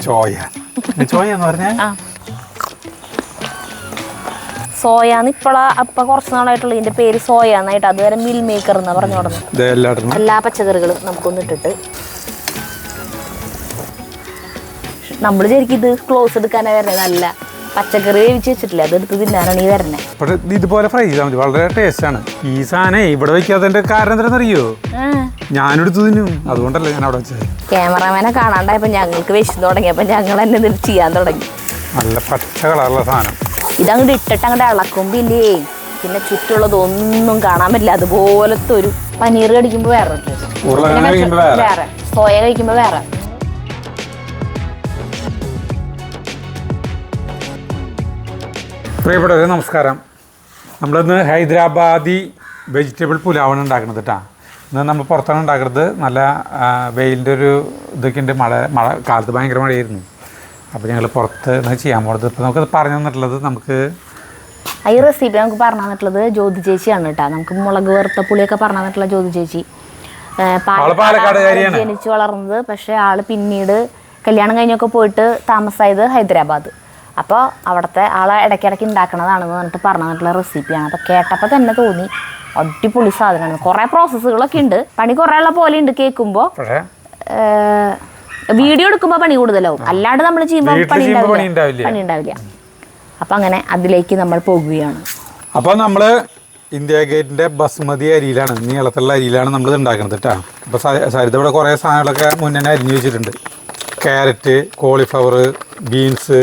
ചോയ ചോയ എന്ന് പറഞ്ഞാൽ സോയാന്ന് അപ്പൊ കുറച്ച് നാളായിട്ടുള്ള ഇതിന്റെ പേര് സോയ എന്നായിട്ട് അതുവരെ മിൽ മേക്കർ എന്നാ പറഞ്ഞു തുടങ്ങി. എല്ലാ പച്ചക്കറികളും നമുക്കൊന്ന് ഇട്ടിട്ട് നമ്മൾ ശരിക്കും ഇത് ക്ലോസ് എടുക്കാനാ വരണേ. നല്ല പച്ചക്കറി വേവിച്ച് വെച്ചിട്ടില്ല, അതെടുത്ത് തിന്നാനാണ് ഈ വരണേ. ഇതുപോലെ ഫ്രൈ ചെയ്താൽ മതി, വളരെ ടേസ്റ്റ് ആണ്. ഈ സാധനം ഇവിടെ വെക്കാത്തതിന്റെ കാരണം എന്താണെന്നറിയോ? ഞാനെടുത്ത് തിന്നും, അതുകൊണ്ടല്ലേ ഞാൻ അവിടെ വെച്ചത്. ക്യാമറാമാനെ കാണാണ്ടായപ്പോ ഞങ്ങൾക്ക് വിശന്ന് തുടങ്ങിയപ്പോ ഞങ്ങൾ തന്നെ ഇത് ചെയ്യാൻ തുടങ്ങി. നല്ല പച്ച കളറുള്ള സാധനം ഇതങ്ങോട്ട് ഇട്ടിട്ട് അങ്ങോട്ട് ഇളക്കുമ്പില്ലേ പിന്നെ ചുറ്റുള്ളതൊന്നും കാണാൻ പറ്റില്ല. അതുപോലത്തെ ഒരു പനീർ കടിക്കുമ്പോ വേറെ, വേറെ സോയ കഴിക്കുമ്പോ വേറെ. പ്രിയപ്പെട്ടവരെ നമസ്കാരം. നമ്മളിന്ന് ഹൈദരാബാദി വെജിറ്റബിൾ പുലാവാണ് ഉണ്ടാക്കുന്നത് കേട്ടോ. ഇന്ന് നമ്മൾ പുറത്താണ് ഉണ്ടാക്കുന്നത്. നല്ല വെയിലിൻ്റെ ഒരു ഇതൊക്കെ ഉണ്ട്. മഴ കാലത്ത് ഭയങ്കര മഴയായിരുന്നു. അപ്പോൾ ഞങ്ങൾ പുറത്ത് ചെയ്യാൻ പോകുന്നത്. ഇപ്പോൾ നമുക്കത് പറഞ്ഞു തന്നിട്ടുള്ളത് ഈ റെസിപ്പി നമുക്ക് പറഞ്ഞു തന്നിട്ടുള്ളത് ജ്യോതി ചേച്ചിയാണ് കേട്ടോ. നമുക്ക് മുളക് വറുത്ത പുളിയൊക്കെ പറഞ്ഞു തന്നിട്ടുള്ള ജ്യോതി ചേച്ചി. ജനിച്ചു വളർന്നത്, പക്ഷേ ആള് പിന്നീട് കല്യാണം കഴിഞ്ഞൊക്കെ പോയിട്ട് താമസമായത് ഹൈദരാബാദ്. അപ്പോൾ അവിടുത്തെ ആളെ ഇടയ്ക്കിടയ്ക്ക് ഉണ്ടാക്കണതാണെന്ന് പറഞ്ഞിട്ട് പറഞ്ഞു തന്നിട്ടുള്ള റെസിപ്പിയാണ്. അപ്പോൾ കേട്ടപ്പോൾ തന്നെ തോന്നി അടിപൊളി സാധനമാണ്. കുറേ പ്രോസസ്സുകളൊക്കെ ഉണ്ട്, പണി കുറേ ഉള്ള പോലെ ഉണ്ട് കേൾക്കുമ്പോൾ. വീഡിയോ എടുക്കുമ്പോൾ പണി കൂടുതലാവും, അല്ലാണ്ട് നമ്മൾ ചെയ്യുമ്പോൾ പണി ഉണ്ടാവില്ല. അപ്പം അങ്ങനെ അതിലേക്ക് നമ്മൾ പോകുകയാണ്. അപ്പോൾ നമ്മൾ ഇന്ത്യ ഗേറ്റിൻ്റെ ബസ്മതി അരിയിലാണ്, നീളത്തുള്ള അരിയിലാണ് നമ്മളിത് ഉണ്ടാക്കുന്നത് കേട്ടോ. അപ്പോൾ സരിത ഇവിടെ കുറേ സാധനങ്ങളൊക്കെ മുന്നേ അരിഞ്ഞു വെച്ചിട്ടുണ്ട്. ക്യാരറ്റ്, കോളിഫ്ലവർ, ബീൻസ്,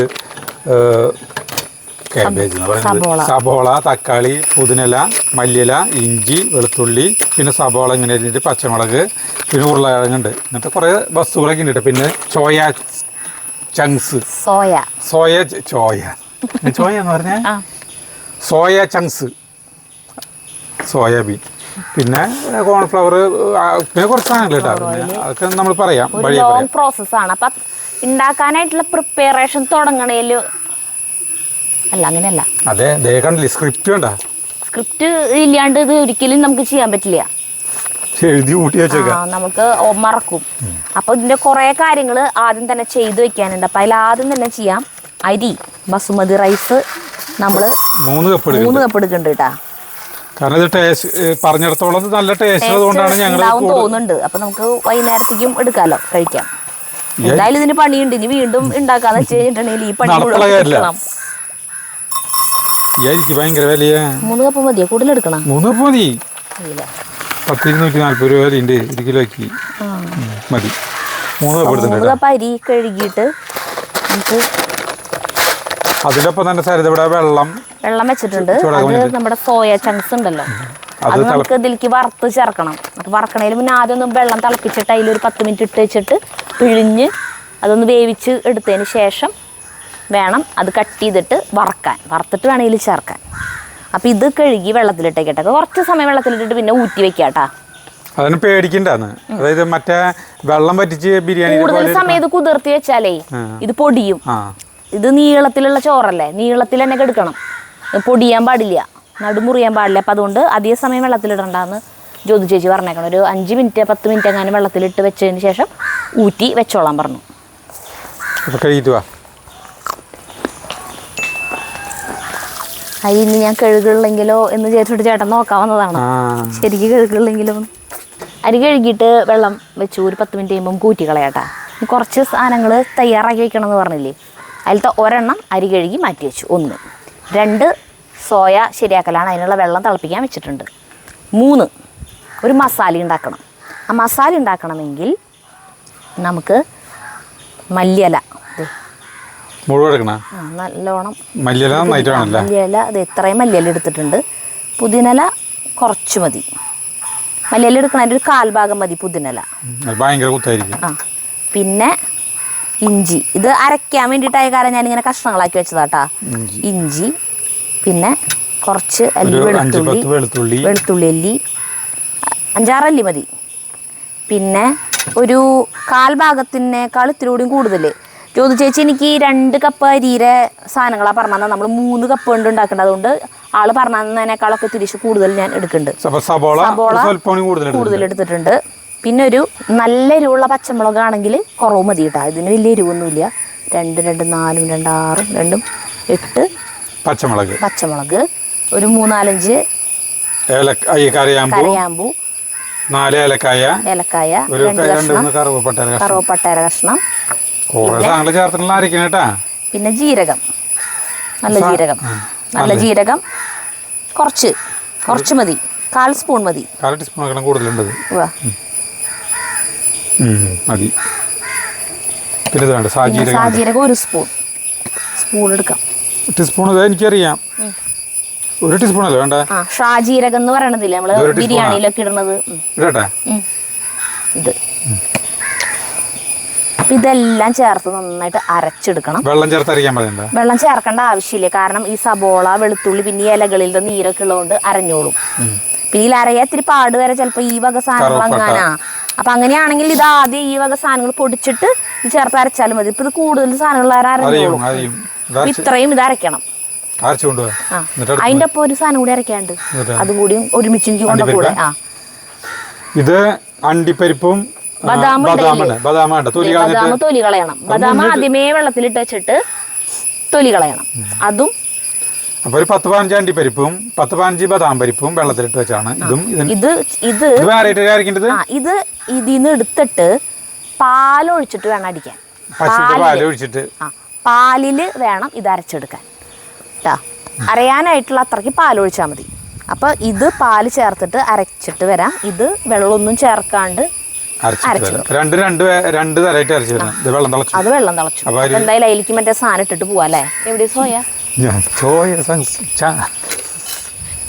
കാബേജ് എന്ന് പറയുന്നത്, സബോള, തക്കാളി, പുതിനയില, മല്ലിയില, ഇഞ്ചി, വെളുത്തുള്ളി, പിന്നെ സബോള ഇങ്ങനെ അരിഞ്ഞിട്ട്, പച്ചമുളക്, പിന്നെ ഉരുളക്കിഴങ്ങുണ്ട്. ഇങ്ങനത്തെ കുറേ വസ്തുക്കളൊക്കെ ഉണ്ട്. പിന്നെ ചോയ ചങ്ക്സ്, ചോയ എന്ന് പറഞ്ഞാൽ സോയ ചങ്ക്സ്, സോയാബീൻ, പിന്നെ കോൺഫ്ലവർ, പിന്നെ കുറച്ച് സാധനങ്ങൾ കേട്ടോ. അതൊക്കെ നമ്മൾ പറയാം, ലോങ് പ്രോസസ്സാണ്. അപ്പം ഉണ്ടാക്കാനായിട്ടുള്ള പ്രിപ്പറേഷൻ തുടങ്ങണേല് അല്ല, അങ്ങനെയല്ല. അതെ, കണ്ടില്ലേ സ്ക്രിപ്റ്റ് വേണ്ട. സ്ക്രിപ്റ്റ് ഇല്ലാണ്ട് ഇത് ഒരിക്കലും നമുക്ക് ചെയ്യാൻ പറ്റില്ല. എഴുതി കൂട്ടി വെച്ചേക്കാം, നമുക്ക് മറക്കും. അപ്പൊ ഇതിന്റെ കുറെ കാര്യങ്ങൾ ആദ്യം തന്നെ ചെയ്തു വെക്കാനുണ്ട്. അപ്പൊ അതിൽ ആദ്യം തന്നെ ചെയ്യാം. അരി ബസുമതി റൈസ് നമ്മൾ 3 കപ്പ് എടുക്കുന്നുണ്ട് കേട്ടാ. കാരണം ഇത് ടേസ്റ്റ് പറഞ്ഞിടത്തോളം നല്ല ടേസ്റ്റ് അതുകൊണ്ടാണ് ഞങ്ങൾ തോന്നുന്നുണ്ട്. അപ്പൊ നമുക്ക് വൈകുന്നേരത്തേക്കും എടുക്കാലോ, കഴിക്കാം. എന്തായാലും ഇതിന് പണിയുണ്ട്. ഇനി വീണ്ടും ഉണ്ടാക്കാന്ന് വെച്ച് കഴിഞ്ഞിട്ടുണ്ടെങ്കിൽ ഈ പണി ഭയങ്കര വിലയ. 3 കപ്പ് മതിയോ? കൂടുതൽ എടുക്കണം? 3 കപ്പ് മതി. 10-240 രൂപ വിലയുണ്ട് 1 കിലോയ്ക്ക്. മതി. 3 കപ്പ് അരി കഴുകിയിട്ട് നമുക്ക് അതിനൊപ്പം തന്നെ സരിതവിടെ വെള്ളം വെച്ചിട്ടുണ്ട്. അത് നമ്മുടെ സോയ ചങ്ക്സ് ഉണ്ടല്ലോ, അത് നമുക്ക് ഇതിലേക്ക് വറുത്ത് ചേർക്കണം. വറക്കണേൽ മുന്നേ ആദ്യം ഒന്ന് വെള്ളം തിളപ്പിച്ചിട്ട് അതിലൊരു 10 മിനിറ്റ് ഇട്ട് വെച്ചിട്ട് പിഴിഞ്ഞ് അതൊന്ന് വേവിച്ച് എടുത്തതിന് ശേഷം വേണം അത് കട്ട് ചെയ്തിട്ട് വറുത്തിട്ട് വേണം ഇതിൽ ചേർക്കാൻ. അപ്പം ഇത് കഴുകി വെള്ളത്തിലിട്ടേക്കട്ടെ. കുറച്ച് സമയം വെള്ളത്തിലിട്ടിട്ട് പിന്നെ ഊറ്റി വെക്കാട്ടാ. അതിന് പേടിക്കണ്ടാന്ന്. അതായത് മറ്റേ വെള്ളം പറ്റിച്ച് ബിരിയാണി കൂടുതൽ സമയം ഇത് കുതിർത്തി വെച്ചാലേ ഇത് പൊടിയും. ഇത് നീളത്തിലുള്ള ചോറല്ലേ, നീളത്തിൽ തന്നെ എടുക്കണം, പൊടിയാൻ പാടില്ല, നടുമുറിയാൻ പാടില്ല. അപ്പം അതുകൊണ്ട് അധിക സമയം വെള്ളത്തിലിടണ്ടെന്ന് ജ്യോതി ചേച്ചി പറഞ്ഞേക്കണം. ഒരു 5 മിനിറ്റ് 10 മിനിറ്റ് എങ്ങാനും വെള്ളത്തിലിട്ട് വെച്ചതിന് ശേഷം ഊറ്റി വെച്ചോളാൻ പറഞ്ഞു. അരിന്ന് ഞാൻ കഴുകില്ലെങ്കിലോ എന്ന് ചേച്ചിട്ട് ചേട്ടൻ നോക്കാവുന്നതാണ്. ശരിക്കും കഴുകില്ലെങ്കിലോ. അരി കഴുകിയിട്ട് വെള്ളം വെച്ചു ഒരു 10 മിനിറ്റ് കഴിയുമ്പം കൂറ്റി കളയാട്ടാ. കുറച്ച് സാധനങ്ങൾ തയ്യാറാക്കി വെക്കണം എന്ന് പറഞ്ഞില്ലേ, അതിലത്തെ ഒരെണ്ണം അരി കഴുകി മാറ്റി വെച്ചു. 1 2 സോയ ശരിയാക്കലാണ്, അതിനുള്ള വെള്ളം തിളപ്പിക്കാൻ വെച്ചിട്ടുണ്ട്. 3 ഒരു മസാല ഉണ്ടാക്കണം. ആ മസാല ഉണ്ടാക്കണമെങ്കിൽ നമുക്ക് മല്ലിയില നല്ലോണം, മല്ലിയില അത് ഇത്രയും മല്ലിയില എടുത്തിട്ടുണ്ട്. പുതിനയില കുറച്ച് മതി. മല്ലിയില എടുക്കണതിൻ്റെ ഒരു 1/4 ഭാഗം മതി പുതിനയില. പിന്നെ ഇഞ്ചി, ഇത് അരയ്ക്കാൻ വേണ്ടിയിട്ടായ കാരണം ഞാനിങ്ങനെ കഷ്ണങ്ങളാക്കി വെച്ചതാട്ടാ. ഇഞ്ചി, പിന്നെ കുറച്ച് അല്ലി വെളുത്തുള്ളി അല്ലി 5-6 അല്ലി മതി. പിന്നെ ഒരു 1/4 ഭാഗത്തിനേക്കാൾ ഇത്തിരി കൂടിയും കൂടുതൽ. ജ്യോതി ചേച്ചി എനിക്ക് 2 കപ്പ് അരിയുടെ സാധനങ്ങളാണ് പറഞ്ഞത്. നമ്മൾ 3 കപ്പ് കൊണ്ട് ഉണ്ടാക്കേണ്ടത്. അതുകൊണ്ട് ആള് പറഞ്ഞതിനേക്കാളൊക്കെ തിരിച്ച് കൂടുതൽ ഞാൻ എടുക്കുന്നുണ്ട്. സബോള കൂടുതൽ എടുത്തിട്ടുണ്ട്. പിന്നെ ഒരു നല്ല എരിവുള്ള പച്ചമുളകാണെങ്കിൽ കുറവ് മതി കേട്ടോ. ഇതിന് വലിയ എരിവൊന്നുമില്ല. 2 2 4 2 6 2 8 പച്ചമുളക്, ഒരു 3-4 കരയാമ്പൂ, 4 ഏലക്കായ, 2 കഷ്ണം കറുവപ്പട്ട കഷ്ണം, പിന്നെ ജീരകം, നല്ല ജീരകം കുറച്ച് മതി, 1/4 സ്പൂൺ മതി. 1/4 ടീസ്പൂൺ കൂടുതലുണ്ട്. പിന്നെ സാജീരകം 1 സ്പൂൺ എടുക്കാം. ടീസ്പൂൺ എനിക്കറിയാം, 1 ടീസ്പൂൺ അല്ലേ വേണ്ട. ഷാജീരകം എന്ന് പറയണതില്ലേ നമ്മള് ബിരിയാണിയിലൊക്കെ ഇടുന്നത്. ഇത് ഇതെല്ലാം ചേർത്ത് നന്നായിട്ട് അരച്ചെടുക്കണം. വെള്ളം ചേർക്കേണ്ട ആവശ്യമില്ല, കാരണം ഈ സബോള, വെളുത്തുള്ളി, പിന്നെ ഈ ഇലകളിലെ നീരൊക്കെ ഉള്ളതുകൊണ്ട് അരഞ്ഞോളും. പിന്നെ ഈ അരയാ ഇത്തിരി പാട് വരെ ചിലപ്പോൾ ഈ വക സാധനങ്ങൾ അങ്ങനാ. അപ്പൊ അങ്ങനെയാണെങ്കിൽ ഇത് ആദ്യം ഈ വക സാധനങ്ങൾ പൊടിച്ചിട്ട് ഇത് ചേർത്ത് അരച്ചാലും മതി. ഇപ്പൊ ഇത് കൂടുതൽ സാധനങ്ങൾ അരഞ്ഞോളും. ഇത്രയും ഇത് അരയ്ക്കണം. അതിന്റെ ഒപ്പം ഒരു സാധനം കൂടി അരയ്ക്കാണ്ട്, അതുകൂടി ഒരുമിച്ച് കൊണ്ടുകൂടെ. ഇത് അണ്ടിപ്പരിപ്പും ബദാം തൊലി കളയണം. ബദാം ആദ്യമേ വെള്ളത്തിലിട്ട് വെച്ചിട്ട് തൊലി കളയണം. അതും അപ്പൊ ഒരു 10-15 അണ്ടിപ്പരിപ്പും 10-15 ബദാം പരിപ്പും വെള്ളത്തിലിട്ട് വെച്ചാണ് ഇത് ഇതിന്ന് എടുത്തിട്ട് പാലൊഴിച്ചിട്ട് വേണം അടിക്കാൻ. പാലില് വേണം ഇത് അരച്ചെടുക്കാൻ കേട്ടാ. അരയാനായിട്ടുള്ള അത്രയ്ക്ക് പാലൊഴിച്ചാൽ മതി. അപ്പൊ ഇത് പാല് ചേർത്തിട്ട് അരച്ചിട്ട് വരാം. ഇത് വെള്ളമൊന്നും ചേർക്കാണ്ട് അത് വെള്ളം തിളച്ചു. എന്തായാലും അതിലേക്ക് മറ്റേ സാധനം ഇട്ടിട്ട് പോവാ അല്ലേ. എവിടെ സോയ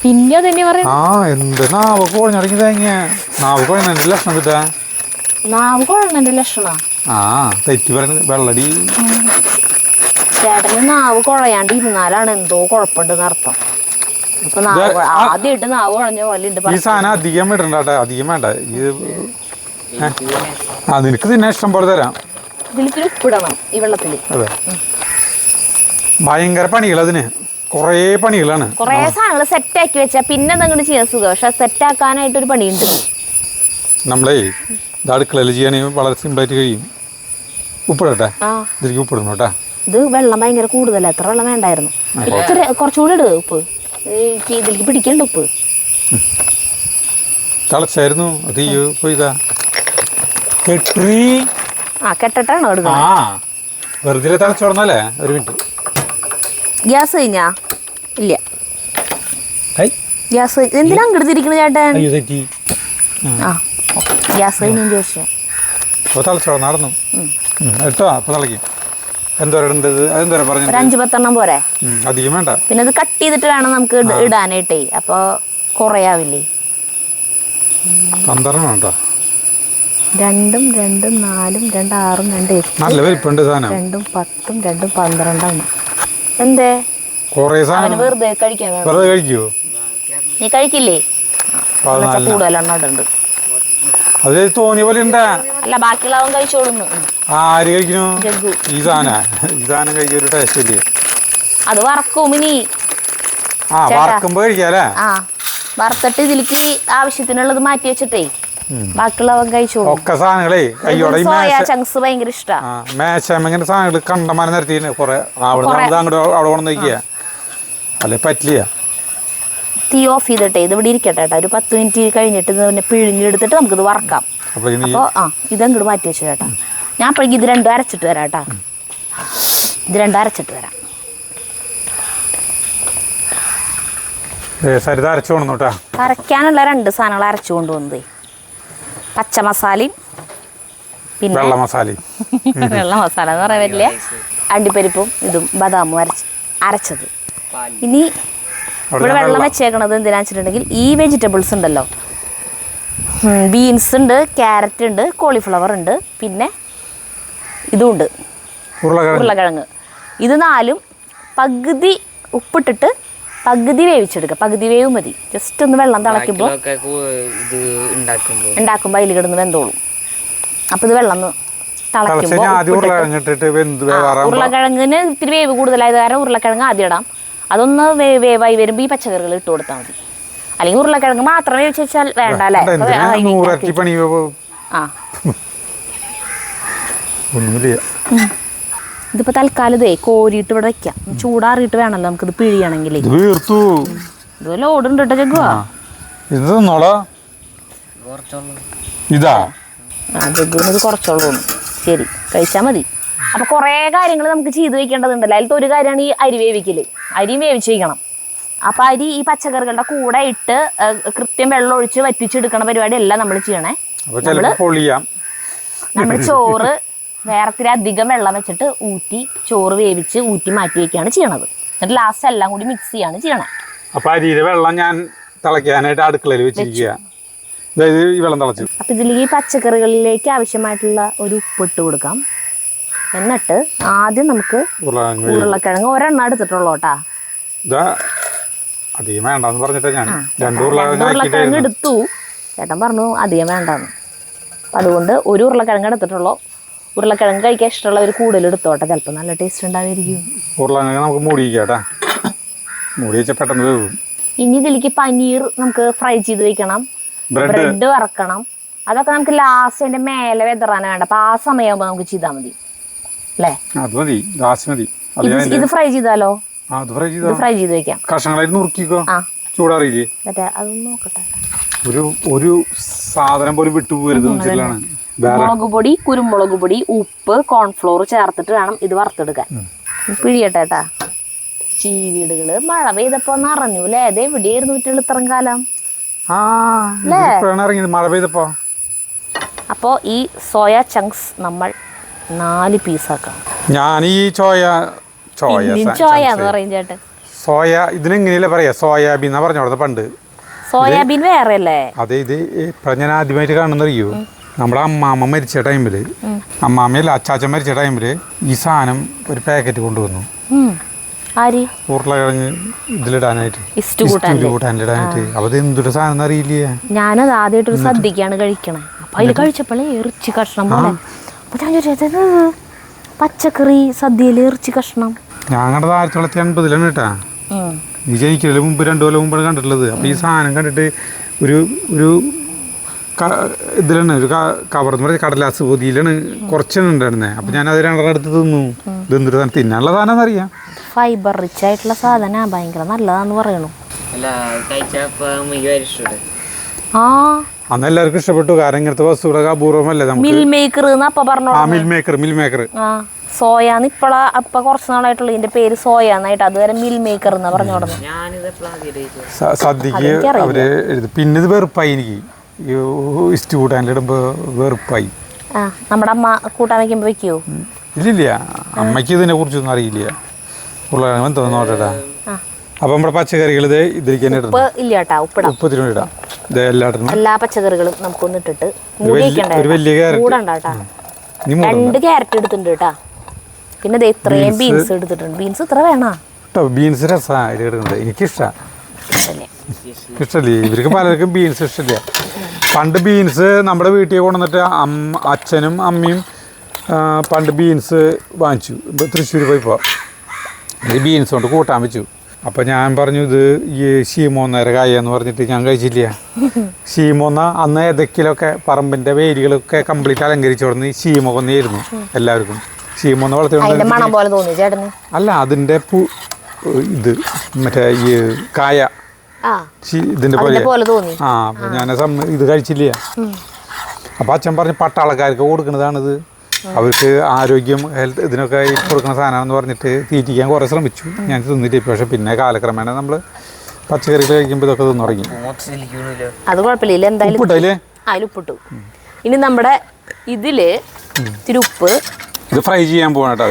പിന്നെ തന്നെ പറയാം. നാവ് കുഴഞ്ഞതിന്റെ ലക്ഷണ വെള്ളടി. ചേട്ടന് നാവ് കുഴയാണ്ട് ഇരുന്നാലാണ് എന്തോ കുഴപ്പമുണ്ടെന്ന് അർത്ഥം. അപ്പൊ ആദ്യമായിട്ട് നാവ് കുഴഞ്ഞ പോലെ ഉണ്ട്. ഈ സാധനം അധികം ഇടണ്ട, അധികം വേണ്ട. നിനക്ക് തന്നെ ഇഷ്ടം പോലെ തരാം. ഇതിലേക്ക് ഉപ്പിടണം ഈ വെള്ളത്തിൽ. അതെ, ഭയങ്കര പണികൾ, അതിന് കുറേ പണികളാണ്. കുറേ സാധനങ്ങൾ സെറ്റാക്കി വെച്ചാൽ പിന്നെ അതങ്ങോട്ട് ചെയ്യാൻ സുഖം. പക്ഷെ സെറ്റാക്കാനായിട്ടൊരു പണിയുണ്ട്. നമ്മളേ ഇത് അടുക്കളയിൽ ചെയ്യാണെങ്കിൽ വളരെ സിമ്പിളായിട്ട് കഴിയും. ഉപ്പിടട്ടെ, ഇതിലേക്ക് ഉപ്പിടണം കേട്ടാ. ഇത് വെള്ളം ഭയങ്കര കൂടുതല, എത്ര വെള്ളം വേണ്ടായിരുന്നു. ഇത്ര കുറച്ചുകൂടി ഇട് ഉപ്പ്. ഇതിലേക്ക് പിടിക്കണ്ട ഉപ്പ്. തിളച്ചായിരുന്നു അത് ഇതാ കെട്ടട്ടാണോ എടുക്കുന്നത്? വെറുതെ തിളച്ചോടന്നല്ലേ. ഒരു മിനിറ്റ്. ഗ്യാസ് കഴിഞ്ഞാ? ഇല്ല. ഗ്യാസ് എന്തിനാ അങ്ങോട്ട് തിരിക്കണ ചേട്ടൻ? ഗ്യാസ് കഴിഞ്ഞതിന് ശേഷം തിളച്ചോട നടന്നു കേട്ടോ. അപ്പൊ തിളക്കും. എന്തോരണ്ടത്? അതെന്തോരാ പറഞ്ഞു? 5-10 പോരെ, അധികം വേണ്ട. പിന്നെ അത് കട്ട് ചെയ്തിട്ട് വേണം നമുക്ക് ഇടാനായിട്ടേ. അപ്പൊ കുറയാവില്ലേ? 12 കേട്ടോ. 2 2 4 2 6 2 8 നല്ല വലിപ്പുണ്ട് സാധനം. 2 10 2 12 എന്തേ വെറുതെ കഴിക്കാൻ? വെറുതെ കഴിക്കുവോ? നീ കഴിക്കില്ലേ? കൂടുതലെണ്ണം ഇടുന്നുണ്ട്. അത് തോന്നിയ പോലെ ഉണ്ടാ. അല്ല, ബാക്കിയുള്ളവൻ കഴിച്ചോളുന്നു. ആര് കഴിക്കണു? ഈ സാധനം കഴിക്കാൻ ഒരു ടേസ്റ്റ് ഇല്ലേ? അത് വറക്കും ഇനി. വറക്കുമ്പോ കഴിക്കാല്ലേ? വറുത്തിട്ട് ഇതിലേക്ക് ആവശ്യത്തിനുള്ളത് മാറ്റി വെച്ചിട്ടേ ബാക്കിയുള്ളവൻ കഴിച്ചോളും. ഒക്കെ സാധനങ്ങളേ സോയ ചങ്ക്സ് ഭയങ്കര ഇഷ്ടമാണ്. മേശങ്ങനെ സാധനങ്ങൾ കണ്ടമാനം നിരത്തി കുറെ അവിടെ കൊണ്ടു നോക്കിയ അല്ലെ പറ്റില്ല. തീ ഓഫ് ചെയ്തിട്ടേ ഇത് ഇവിടെ ഇരിക്കട്ടെ കേട്ടോ. ഒരു 10 മിനിറ്റ് കഴിഞ്ഞിട്ട് പിന്നെ പിഴിഞ്ഞെടുത്തിട്ട് നമുക്കിത് വറക്കാം. അപ്പോൾ ഇതങ്ങോട്ട് മാറ്റി വെച്ചു ചേട്ടാ. ഞാൻ അപ്പോഴേക്കും ഇത് രണ്ടും അരച്ചിട്ട് വരാം കേട്ടാ. ഇത് രണ്ടും അരച്ചിട്ട് വരാം. അരയ്ക്കാനുള്ള 2 സാധനങ്ങൾ അരച്ചു കൊണ്ടുവന്നത്. പച്ച മസാലയും പിന്നെ വെള്ള മസാല എന്ന് പറയാൻ പറ്റില്ല. അണ്ടിപ്പരിപ്പും ഇതും ബദാമും അരച്ചത്. ഇനി ഇവിടെ വെള്ളം വെച്ചേക്കണത് എന്തിനാ വെച്ചിട്ടുണ്ടെങ്കിൽ ഈ വെജിറ്റബിൾസ് ഉണ്ടല്ലോ, ബീൻസ് ഉണ്ട്, ക്യാരറ്റ് ഉണ്ട്, കോളിഫ്ലവർ ഉണ്ട്, പിന്നെ ഇതുണ്ട് ഉരുളക്കിഴങ്ങ്. ഇത് 4 പകുതി ഉപ്പിട്ടിട്ട് പകുതി വേവിച്ചെടുക്കുക. പകുതി വേവ് മതി. ജസ്റ്റ് ഒന്ന് വെള്ളം തിളയ്ക്കുമ്പോൾ ഉണ്ടാക്കുമ്പോൾ അതിൽ കിടന്ന് വെന്തോളും. അപ്പോൾ ഇത് വെള്ളം തിളയ്ക്കുമ്പോൾ ഉരുളക്കിഴങ്ങിന് ഇത്തിരി വേവ് കൂടുതലായത് കാരണം ഉരുളക്കിഴങ്ങ് ആദ്യം ഇടാം. അതൊന്ന് വേവായി വരുമ്പോൾ ഈ പച്ചക്കറികൾ ഇട്ട് കൊടുത്താൽ മതി. അല്ലെങ്കിൽ ഉരുളക്കിഴങ്ങ് മാത്രം വേവിച്ച് വെച്ചാൽ വേണ്ട അല്ലേ? ഇതിപ്പോൾ തൽക്കാലം ഇതേ കോരിയിട്ട് ഇവിടെ വെക്കാം. ചൂടാറിയിട്ട് വേണമല്ലോ നമുക്കിത് പിഴിയണമെങ്കിൽ. ഇത് ലോഡുണ്ട് കേട്ടോ ജഗ്ഗുവാ. ഇത് ഇതാ ജഗ്ഗുവിന് ഇത് കുറച്ചുള്ളൂ. ശരി, കഴിച്ചാൽ മതി. അപ്പോൾ കുറേ കാര്യങ്ങൾ നമുക്ക് ചെയ്ത് വെക്കേണ്ടതുണ്ടല്ലോ. അതിലത്തെ ഒരു കാര്യമാണ് ഈ അരി വേവിക്കൽ. അരിയും വേവിച്ച് വയ്ക്കണം. അപ്പോൾ അരി ഈ പച്ചക്കറികളുടെ കൂടെ ഇട്ട് കൃത്യം വെള്ളം ഒഴിച്ച് വറ്റിച്ചെടുക്കണ പരിപാടിയല്ല നമ്മൾ ചെയ്യണേ. നമ്മൾ ചോറ് വേറെത്തിരി അധികം വെള്ളം വെച്ചിട്ട് ചോറ് വേവിച്ച് ഊറ്റി മാറ്റി വെക്കുകയാണ് ചെയ്യണത്. എന്നിട്ട് ലാസ്റ്റ് എല്ലാം കൂടി മിക്സ് ചെയ്യാണ് ചെയ്യണേ. അപ്പോൾ അരിയിലെ വെള്ളം ഞാൻ തിളയ്ക്കാനായിട്ട് അടുക്കളയിൽ വെച്ചിരിക്കുക. ഈ വെള്ളം തിളച്ചു. അപ്പം ഇതിലേക്ക് ഈ പച്ചക്കറികളിലേക്ക് ആവശ്യമായിട്ടുള്ള ഒരു ഉപ്പിട്ട് കൊടുക്കാം. എന്നിട്ട് ആദ്യം നമുക്ക് ഉരുളക്കിഴങ്ങ് ഒരെണ്ണം എടുത്തിട്ടുള്ളൂ കേട്ടാ. അധികം വേണ്ടെന്ന് പറഞ്ഞിട്ട് ഞാൻ രണ്ട് ഉരുളക്കിഴങ്ങ് എടുത്തു. ചേട്ടൻ പറഞ്ഞു അധികം വേണ്ടെന്ന്. അപ്പം അതുകൊണ്ട് ഒരു ഉരുളക്കിഴങ്ങ് എടുത്തിട്ടുള്ളൂ. ഉരുളക്കിഴങ്ങ് കഴിക്കാൻ ഇഷ്ടമുള്ളവർ കൂടുതൽ എടുത്തോട്ടെ, ചിലപ്പോൾ നല്ല ടേസ്റ്റ് ഉണ്ടാവുമായിരിക്കും. ഉരുളക്കിഴങ്ങ് നമുക്ക് മൂടി വയ്ക്കാം. മൂടി വെച്ചാൽ പെട്ടെന്ന് വേവും. ഇനി ഇതിലേക്ക് പനീർ നമുക്ക് ഫ്രൈ ചെയ്ത് വെക്കണം, ബ്രെഡ് വറക്കണം. അതൊക്കെ നമുക്ക് ലാസ്റ്റ് അതിന്റെ മേലെ വെതറാൻ വേണ്ട. അപ്പൊ ആ സമയമാകുമ്പോൾ നമുക്ക് ചെയ്താൽ മതി അല്ലേ? അത് മതി, ലാസ്റ്റ് മതി. ഇത് ഫ്രൈ ചെയ്താലോ? ഫ്രൈ ചെയ്ത് വെക്കാം. കഷ്ണങ്ങളായിട്ട് നുറുക്കിക്കോ. ചൂടാറിയില്ലേ? അതൊന്നും നോക്കട്ടെ. ഒരു സാധനം പോലും വിട്ടുപോകരുത്. മുളക് പൊടി, കുരുമുളക് പൊടി, ഉപ്പ്, കോൺഫ്ലോർ ചേർത്തിട്ട് വേണം ഇത് വറുത്തെടുക്കാൻ. പിഴിയട്ടെ കേട്ടാ. ചീവീടുകള് മഴ പെയ്തപ്പോ നിറഞ്ഞു അല്ലേ? അത് എവിടെയായിരുന്നു കുട്ടികൾ ഇത്രയും കാലം? മഴ പെയ്തപ്പോ. അപ്പോ ഈ സോയ ചങ്ക്സ് നമ്മൾ 4 പീസാക്കാം. ഞാൻ ഈ ചോയ എന്ന് പറയും ചേട്ടൻ. സോയ ഇതിനെങ്ങനെയല്ലേ പറയാ? സോയാബീൻ എന്നാ പറഞ്ഞോടത് പണ്ട്. സോയാബീൻ വേറെ അല്ലേ? അതെ, ഇത് ഞാൻ ആദ്യമായിട്ട് കാണുന്നറിയോ? നമ്മുടെ അമ്മാമ്മ മരിച്ച ടൈമില്, അമ്മാമ്മയല്ല അച്ചാച്ചൻ മരിച്ച ടൈമില് ഈ സാധനം ഒരു പാക്കറ്റ് കൊണ്ടുവന്നു. ഉരുളക്കിഴങ്ങ് ഇതിലിടാനായിട്ട്, കൂട്ടാനിടാനായിട്ട്. അപ്പൊ ഇത് എന്തൊരു സാധനം അറിയില്ലേ? ഞാനത് ആദ്യമായിട്ടൊരു സദ്യക്കാണ് കഴിക്കണേ. അപ്പൊ അതിൽ കഴിച്ചപ്പോഴേ ഇറച്ചി കഷ്ണം പോലെ. അപ്പൊ ഞാൻ ചോദിച്ചത് പച്ചക്കറി സദ്യയില് ഇറച്ചി കഷ്ണം. ഞാൻ കണ്ടത് 1980 കേട്ടാ. നീ ജനിക്കല് മുമ്പ് 2 കൊല്ലം മുമ്പാണ് കണ്ടിട്ടുള്ളത്. അപ്പൊ ഈ സാധനം കണ്ടിട്ട് ഒരു ഇതിലാണ്, ഒരു കവർ എന്ന് പറഞ്ഞാൽ കടലാസ് പൊതിയിലാണ് കുറച്ചെണ്ണം ഉണ്ടായിരുന്നത്. അപ്പൊ ഞാൻ അത് 2 എടുത്ത് തിന്നു. ഇതെന്തൊരു തിന്നാനുള്ള സാധനം എന്നറിയാം. ഫൈബർ റിച്ച് ആയിട്ടുള്ള സാധനം ഭയങ്കര നല്ലതാന്ന് പറയണു. അന്ന് എല്ലാവർക്കും ഇഷ്ടപ്പെട്ടു. കാരണം ഇങ്ങനത്തെ വസ്തുക്കളൊക്കെ അപൂർവമല്ലേ. മിൽ മേക്കർ മിൽ മേക്കർ സോയാന്ന് ഇപ്പളാ അപ്പൊ കുറച്ച് നാളായിട്ടുള്ള ഇതിന്റെ പേര് സോയാന്നായിട്ട്. അതുവരെ മിൽ മേക്കർ എന്നാ പറഞ്ഞു തുടങ്ങി. സദ്യക്ക് അവര് പിന്നെ ഇത് വെറുപ്പായി. എനിക്ക് ഇസ്റ്റ് കൂട്ടാനിടുമ്പോ വെറുപ്പായി. നമ്മുടെ അമ്മ കൂട്ടാൻ വെക്കുമ്പോ വെക്കോ? ഇല്ലില്ല, അമ്മയ്ക്ക് ഇതിനെ കുറിച്ചൊന്നും അറിയില്ല. നോട്ടേട്ടാ. അപ്പൊ നമ്മുടെ പച്ചക്കറികൾ ഇതിലേക്ക് തന്നെ ഇടണം. ഉപ്പ് തിരുവനന്തപുരം ഇടാം. എല്ലാ പച്ചക്കറികളും നമുക്കൊന്ന് ഇട്ടിട്ട് ഒരു വലിയ ക്യാരറ്റ് 2 ക്യാരറ്റ് എടുത്തിട്ടുണ്ട് കേട്ടാ. പിന്നെ ഇത്രയും ബീൻസ് എടുത്തിട്ടുണ്ട്. ബീൻസ് ഇത്ര വേണോ? ബീൻസ് രസമാണ്. എനിക്കിഷ്ടം. ഇഷ്ടല്ലേ? ഇവർക്ക് പലർക്കും ബീൻസ് ഇഷ്ടമില്ല. പണ്ട് ബീൻസ് നമ്മുടെ വീട്ടിൽ കൊണ്ടുവന്നിട്ട് അച്ഛനും അമ്മയും പണ്ട് ബീൻസ് വാങ്ങിച്ചു. തൃശ്ശൂർ പോയപ്പോൾ ഈ ബീൻസ് കൊണ്ട് കൂട്ടാൻ വെച്ചു. അപ്പോൾ ഞാൻ പറഞ്ഞു ഇത് ഈ ശീമോന്നര കായ എന്ന് പറഞ്ഞിട്ട് ഞാൻ കഴിച്ചില്ല. ശീമോന്ന അന്ന് ഏതൊക്കെയൊക്കെ പറമ്പിൻ്റെ വേരുകളൊക്കെ കംപ്ലീറ്റ് അലങ്കരിച്ചു കൊടുന്ന് ശീമൊന്നായിരുന്നു എല്ലാവർക്കും. ശീമോന്ന് വളർത്തി അല്ല, അതിൻ്റെ ഇത് മറ്റേ ഈ കായ ഇതിൻ്റെ പോലെ. അപ്പോൾ ഞാൻ ഇത് കഴിച്ചില്ല. അപ്പോൾ അച്ഛൻ പറഞ്ഞു പട്ടാളക്കാർക്ക് കൊടുക്കുന്നതാണിത്, അവർക്ക് ആരോഗ്യം ഹെൽത്ത് ഇതിനൊക്കെ കൊടുക്കുന്ന സാധനമാണെന്ന് പറഞ്ഞിട്ട് തീറ്റിക്കാൻ കുറേ ശ്രമിച്ചു. ഞാൻ തിന്നിട്ട്. പക്ഷെ പിന്നെ കാലക്രമേണ നമ്മൾ പച്ചക്കറികൾ കഴിക്കുമ്പോൾ ഇതൊക്കെ തിന്നു തുടങ്ങി. അത് കുഴപ്പമില്ല. എന്തായാലും ഉപ്പിട്ടു. ഇനി നമ്മുടെ ഇതില് ഉപ്പ് ഇത് ഫ്രൈ ചെയ്യാൻ പോകണം കേട്ടോ.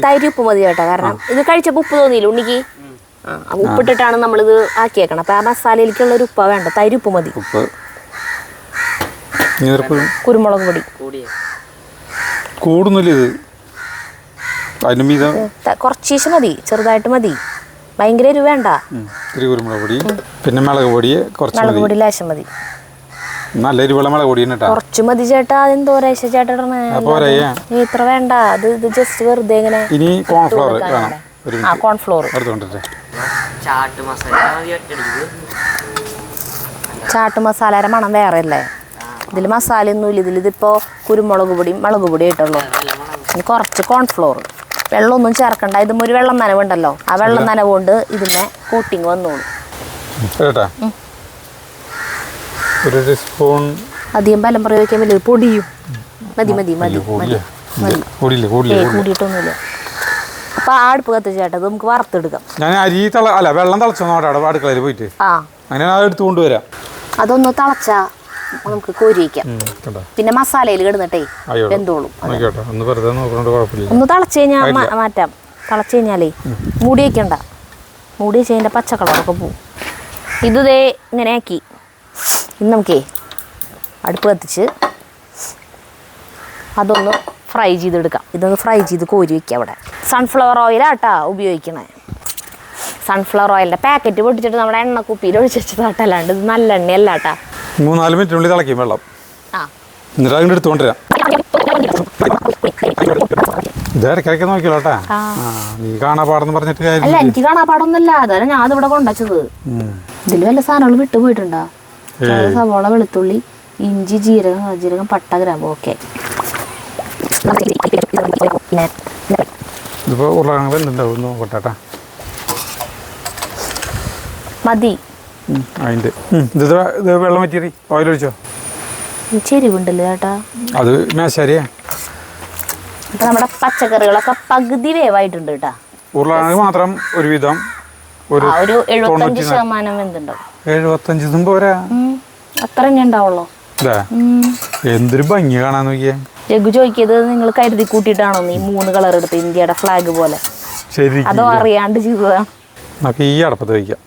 തൈര് ഉപ്പ് മതി കേട്ടോ. കാരണം ഇത് കഴിച്ചപ്പോൾ ഉപ്പ് തോന്നിയില്ല ഉണ്ണിക്ക്. ഉപ്പിട്ടിട്ടാണ് നമ്മളിത് ആക്കിയേക്കണം. അപ്പൊ ആ മസാലയിലേക്കുള്ള ഒരു ഉപ്പ വേണ്ട. തൈര് ഉപ്പ് മതി. കുരുമുളക് പൊടി കൂടുന്നില്ല. ഇത് കുറച്ചീശ് മതി, ചെറുതായിട്ട് മതി. ഭയങ്കര എരിവ് വേണ്ട. കുരുമുളക് പൊടി, പിന്നെ മുളക് പൊടി കുറച്ച്. മുളക് പൊടി ലേശം മതി. നല്ല എരിവുള്ള മുളക് പൊടി കുറച്ച് മതി ചേട്ടാ. അതെന്തോ ചേട്ടാ ഇത്ര വേണ്ട. ഇത് ജസ്റ്റ് വെറുതെ ഇങ്ങനെ. ഇനി കോൺഫ്ലോർ കോൺഫ്ലോർ ചാട്ട് മസാലയുടെ മണം വേറെ അല്ലേ? ഇതിൽ മസാല ഒന്നുമില്ല. ഇതിപ്പോൾ കുരുമുളക് പൊടിയും മുളക് പൊടി ആയിട്ടുള്ളൂ. ഇനി കുറച്ച് കോൺഫ്ലോർ. വെള്ളമൊന്നും ചേർക്കണ്ട. ഇതും ഒരു വെള്ളം നനവുണ്ടല്ലോ, ആ വെള്ളം നനവ് കൊണ്ട് ഇതിനെ കോട്ടിങ് വന്നോളൂ. ഒരു സ്പൂൺ. അധികം ബലം പ്രയോഗിക്കാൻ പറ്റില്ല, പൊടിയും. മതി മതി മതി മതി കൂടിയിട്ടൊന്നുമില്ല. അപ്പൊ ആ അടുപ്പ് കത്തിച്ചേട്ടത് നമുക്ക് വറുത്തെടുക്കാം. ഞാൻ അരി അല്ല വെള്ളം തിളച്ചോ അടുക്കളയിൽ പോയിട്ട് അങ്ങനെ എടുത്തു കൊണ്ടുവരാം. അതൊന്ന് തിളച്ചാ നമുക്ക് കോരി വയ്ക്കാം. പിന്നെ മസാലയിൽ കിടന്നിട്ടേ വെന്തോളും. ഒന്ന് തിളച്ച് കഴിഞ്ഞാൽ മാറ്റാം. തിളച്ച് കഴിഞ്ഞാലേ മൂടി വയ്ക്കണ്ട. മൂടി വെച്ച് കഴിഞ്ഞാൽ പച്ച കളറൊക്കെ പോവും. ഇത് ദേ ഇങ്ങനെ ആക്കി. ഇന്ന് നമുക്കേ അടുപ്പ് കത്തിച്ച് അതൊന്ന് ഫ്രൈ ചെയ്തെടുക്കാം. ഇതൊന്ന് ഫ്രൈ ചെയ്ത് കോരി വയ്ക്കാം. അവിടെ സൺഫ്ലവർ ഓയിലാട്ടാ ഉപയോഗിക്കണേ. സൺഫ്ലവർ ഓയിലിൻ്റെ പാക്കറ്റ് പൊട്ടിച്ചിട്ട് നമ്മുടെ എണ്ണ കുപ്പിയിൽ ഒഴിച്ച് വെച്ചതാട്ടല്ലാണ്ട് ഇത് നല്ല എണ്ണയല്ല കേട്ടാ. 3-4 മിനിറ്റിനുള്ളിൽ തിളയ്ക്കും വെള്ളം. എന്നിട്ട് അതിൻ്റെ എടുത്തുകൊണ്ടിരാം. ഇത് ഇടയ്ക്കിടയ്ക്ക് നോക്കിയോട്ടാ. നീ കാണാപ്പാടെന്ന് പറഞ്ഞിട്ട് അല്ല, എനിക്ക് കാണാപ്പാടൊന്നുമല്ല. അതല്ല ഞാൻ അതിവിടെ കൊണ്ടുവച്ചത്. ഇതിൽ വല്ല സാധനങ്ങൾ വിട്ടുപോയിട്ടുണ്ടോ? സവോള, വെളുത്തുള്ളി, ഇഞ്ചി, ജീരകം, പട്ട, ഗ്രാമ്പ്. ഓക്കെ. ഇതിപ്പോൾ ഉരുളക്കിഴങ്ങ് എന്തുണ്ടാവും നോക്കട്ടെ. മതി. അതിൻ്റെ ഇത് വെള്ളം വറ്റിയറി ഓയിൽ ഒഴിച്ചോ. ചെരിവുണ്ടല്ലോ ചേട്ടാ. അത് മേശാരിയാ. അപ്പൊ നമ്മുടെ പച്ചക്കറികളൊക്കെ പകുതി വേവായിട്ടുണ്ട് കേട്ടാ. ഉരുളക്കിഴങ്ങ് മാത്രം ഒരുവിധം ഒരു 75% വെന്തുണ്ടാവും. 75 പോരാ, അത്ര തന്നെ ഉണ്ടാവുള്ളൂ. എന്തൊരു ഭംഗി കാണാൻ നോക്കിയേ. രഘു ചോദിക്കിയത് നിങ്ങൾ കരുതി കൂട്ടിയിട്ടാണോ നീ 3 കളർ എടുത്ത് ഇന്ത്യയുടെ ഫ്ലാഗ് പോലെ? ശരി, അതോ അറിയാണ്ട് ചെയ്തതാണ്? നമുക്ക് ഈ അടപ്പത്ത് വയ്ക്കാം.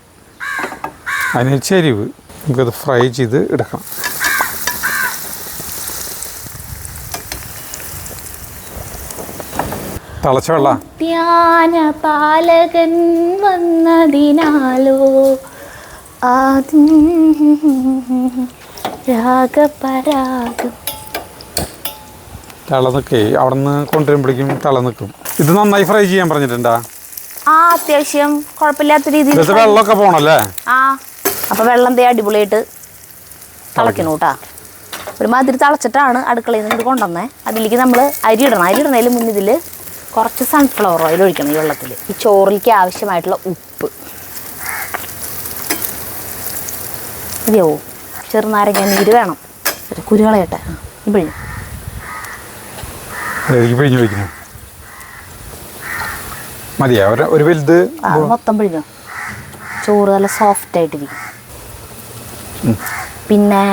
അതിന് ചെരിവ് നമുക്കത് ഫ്രൈ ചെയ്ത് എടുക്കാം. തിളച്ച വെള്ളം. പാലകൻ വന്നതിനാലോ രാഗപരാഗം. തിള നിൽക്കേ, അവിടെ നിന്ന് കൊണ്ടുവരുമ്പോഴേക്കും തിള നിൽക്കും. ഇത് നന്നായി ഫ്രൈ ചെയ്യാൻ പറഞ്ഞിട്ടുണ്ടാ? അത്യാവശ്യം കുഴപ്പമില്ലാത്ത രീതിയിൽ വെള്ളമൊക്കെ പോണല്ലേ? അപ്പൊ വെള്ളം തേ അടിപൊളിയായിട്ട് തിളയ്ക്കണം കേട്ടാ. ഒരുമാതിരി തിളച്ചിട്ടാണ് അടുക്കളയിൽ നിന്ന് കൊണ്ടുവന്നേ. അതിലേക്ക് നമ്മൾ അരി ഇടണം. അരി ഇടുന്നതിന് മുന്നേ ഇതിൽ കുറച്ച് സൺഫ്ലവർ ഓയിൽ ഒഴിക്കണം ഈ വെള്ളത്തിൽ. ഈ ചോറിലേക്ക് ആവശ്യമായിട്ടുള്ള ഉപ്പ് മതിയോ? ചെറുനാരങ്ങ നീര് വേണം. കുരുകളയട്ടെ. പിഴിഞ്ഞു പിഴിഞ്ഞു വയ്ക്കണം. മതിയാ ഒരു വലുത് മൊത്തം പിഴിഞ്ഞോ. ചോറ് നല്ല സോഫ്റ്റ് ആയിട്ടിരിക്കും. പിന്നെ